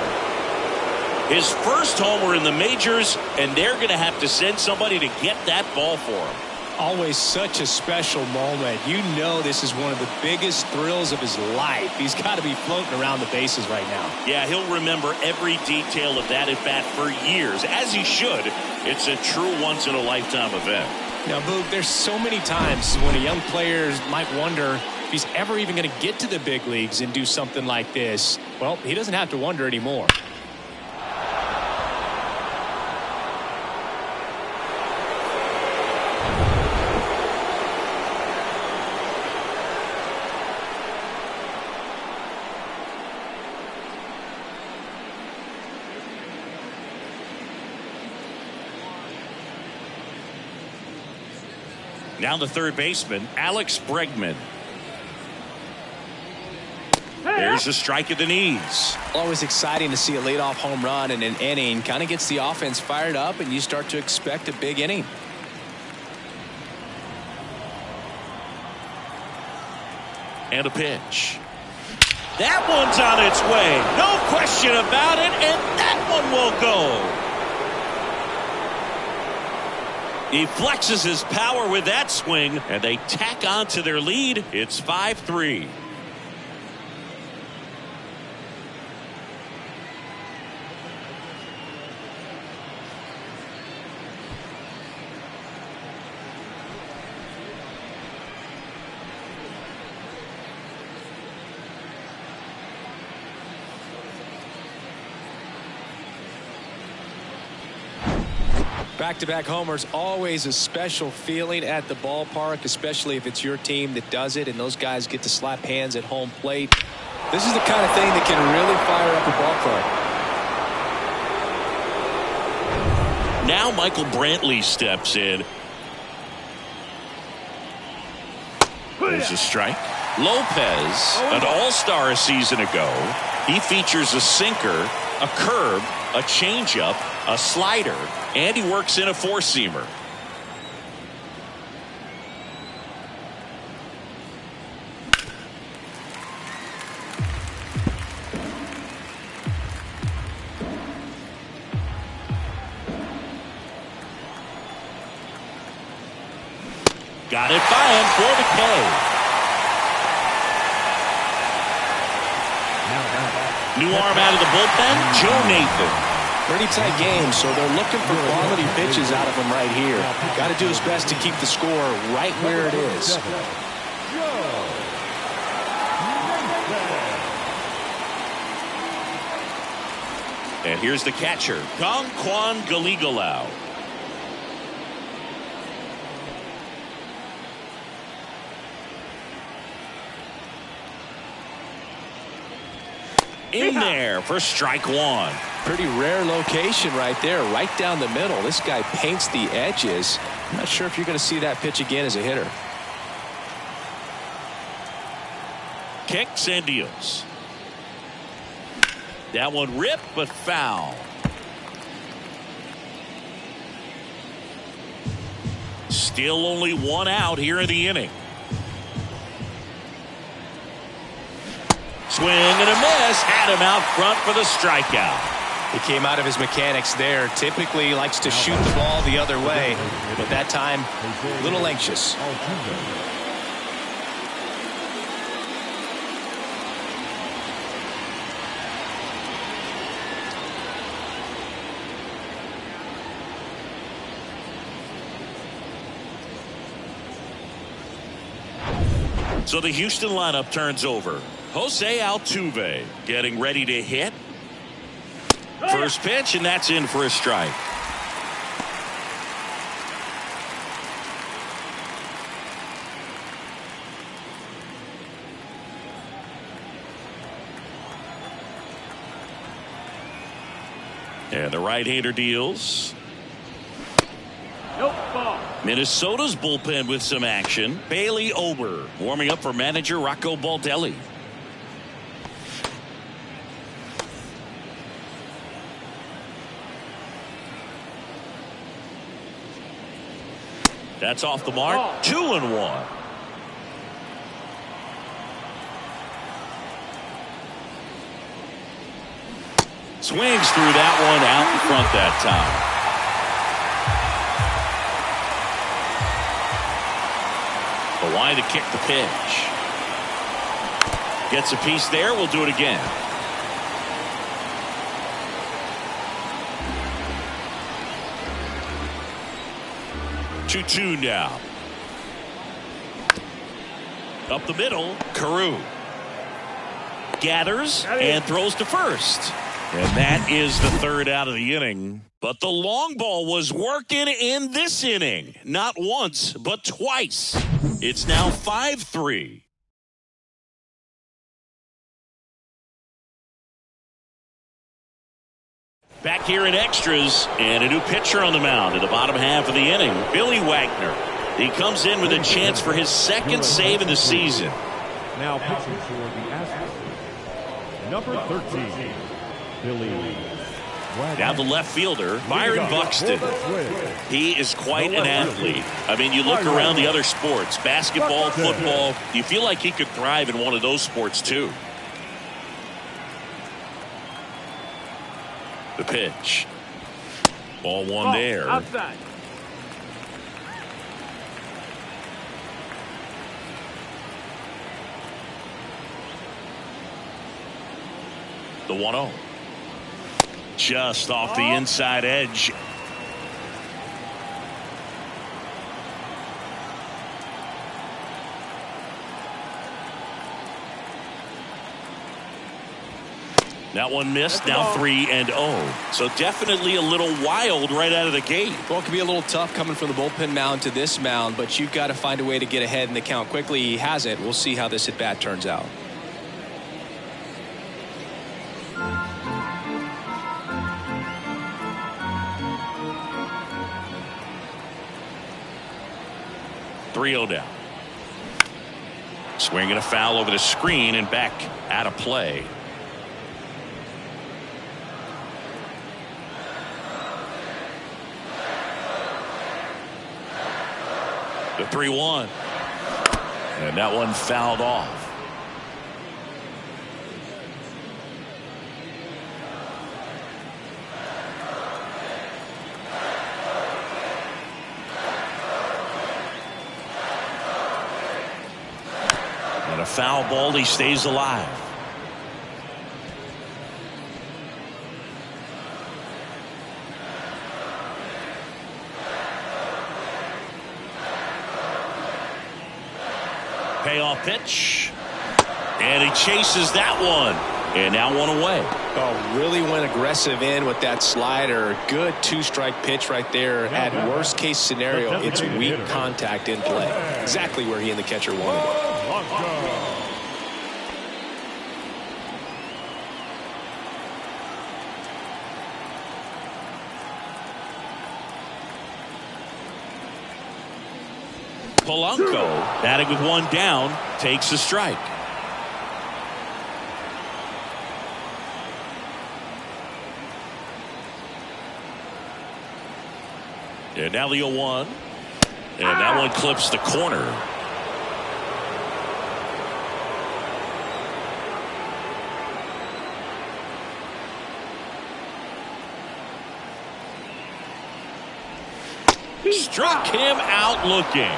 His first homer in the majors, and they're going to have to send somebody to get that ball for him. Always such a special moment. You know this is one of the biggest thrills of his life. He's got to be floating around the bases right now. Yeah, he'll remember every detail of that at bat for years, as he should. It's a true once-in-a-lifetime event. Now, Boog, there's so many times when a young player might wonder if he's ever even going to get to the big leagues and do something like this. Well, he doesn't have to wonder anymore. Now the third baseman, Alex Bregman. There's a strike at the knees. Always exciting to see a leadoff home run in an inning. Kind of gets the offense fired up, and you start to expect a big inning. And a pitch. That one's on its way. No question about it, and that one will go. He flexes his power with that swing, and they tack on to their lead. It's 5-3. Back-to-back homers, always a special feeling at the ballpark, especially if it's your team that does it and those guys get to slap hands at home plate. This is the kind of thing that can really fire up a ball club. Now Michael Brantley steps in. There's a strike. Lopez, an all-star a season ago. He features a sinker, a curve, a changeup, a slider, and he works in a four-seamer. Got it by him for the K. New arm out of the bullpen, Joe Nathan. Pretty tight game, so they're looking for quality pitches out of him right here. Got to do his best to keep the score right where it is. And here's the catcher, Gongquan Galigalau. In there for strike one. Pretty rare location right there, right down the middle. This guy paints the edges. I'm not sure if you're going to see that pitch again as a hitter. Kicks and deals. That one ripped but foul. Still only one out here in the inning. Swing and a miss. Had him out front for the strikeout. He came out of his mechanics there. Typically likes to shoot the ball the other way, but that time a little anxious. So the Houston lineup turns over. Jose Altuve getting ready to hit. First pitch, and that's in for a strike. And the right-hander deals. Nope, ball. Minnesota's bullpen with some action. Bailey Ober warming up for manager Rocco Baldelli. That's off the mark. 2-1. Swings through that one out in front that time. The line to kick the pitch. Gets a piece there. We'll do it again. 2-2 now. Up the middle, Carew gathers and throws to first. And that is the third out of the inning. But the long ball was working in this inning. Not once, but twice. It's now 5-3. Back here in extras, and a new pitcher on the mound in the bottom half of the inning, Billy Wagner. He comes in with a chance for his second save of the season. Now pitching for the Astros, number 13, Billy Wagner. Now the left fielder, Byron Buxton. He is quite an athlete. I mean, you look around the other sports, basketball, football, you feel like he could thrive in one of those sports too. The pitch. Ball one there. Outside. The 1-0. Just off the inside edge. That one missed. Now 3-0. So definitely a little wild right out of the gate. Well, it can be a little tough coming from the bullpen mound to this mound, but you've got to find a way to get ahead in the count quickly. He hasn't. We'll see how this at bat turns out. Down. Swinging a foul over the screen and back out of play. The 3-1. And that one fouled off. A foul ball, he stays alive. Payoff pitch. And he chases that one. And now one away. Oh, really went aggressive in with that slider. Good two-strike pitch right there. At worst case scenario, it's weak contact in play. Exactly where he and the catcher wanted it. Polanco, batting with one down, takes a strike. And now the 0-1. And that one clips the corner. Struck him out looking.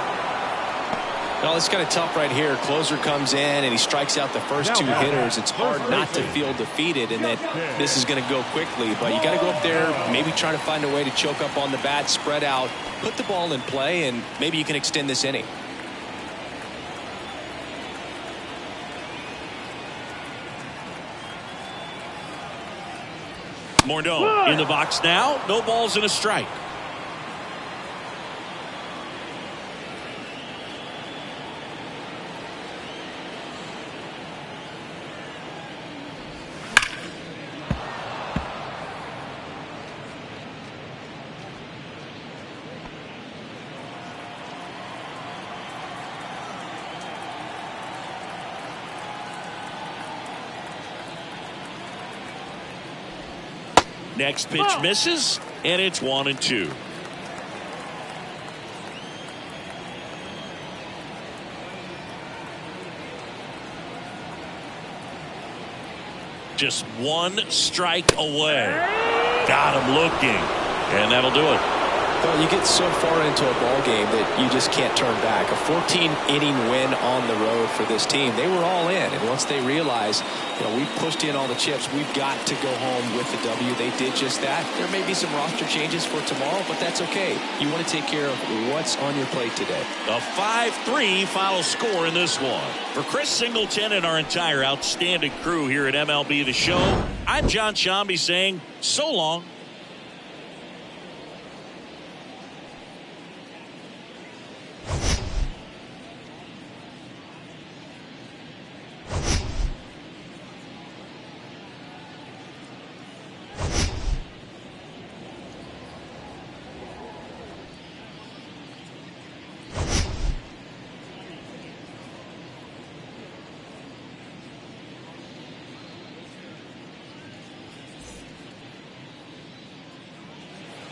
Well, it's kind of tough right here. Closer comes in and he strikes out the first two hitters. It's hard not to feel defeated and that this is going to go quickly. But you got to go up there, maybe try to find a way to choke up on the bat, spread out, put the ball in play, and maybe you can extend this inning. Morneau in the box now. No balls and a strike. Next pitch misses, and it's 1-2. Just one strike away. Got him looking, and that'll do it. Well, you get so far into a ball game that you just can't turn back. A 14-inning win on the road for this team. They were all in, and once they realized, we pushed in all the chips, we've got to go home with the W. They did just that. There may be some roster changes for tomorrow, but that's okay. You want to take care of what's on your plate today. A 5-3 final score in this one. For Chris Singleton and our entire outstanding crew here at MLB The Show, I'm John Shambi saying so long.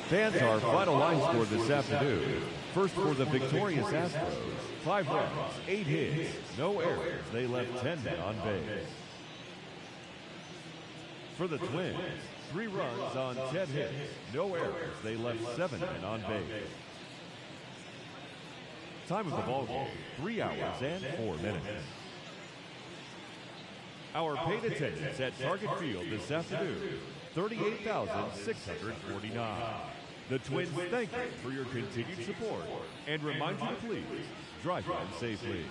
Fans, our final line score this afternoon. First for the victorious Astros, 5 runs, 8 hits, no errors. They left 10 men on base. For the Twins, 3 runs on 10 hits, no errors. They left 7 men on base. Time of the ball game, 3 hours and 4 minutes. Our paid attendance at Target Field this afternoon, 38,649. The Twins thank you for your continued support and remind you to please drive home safely.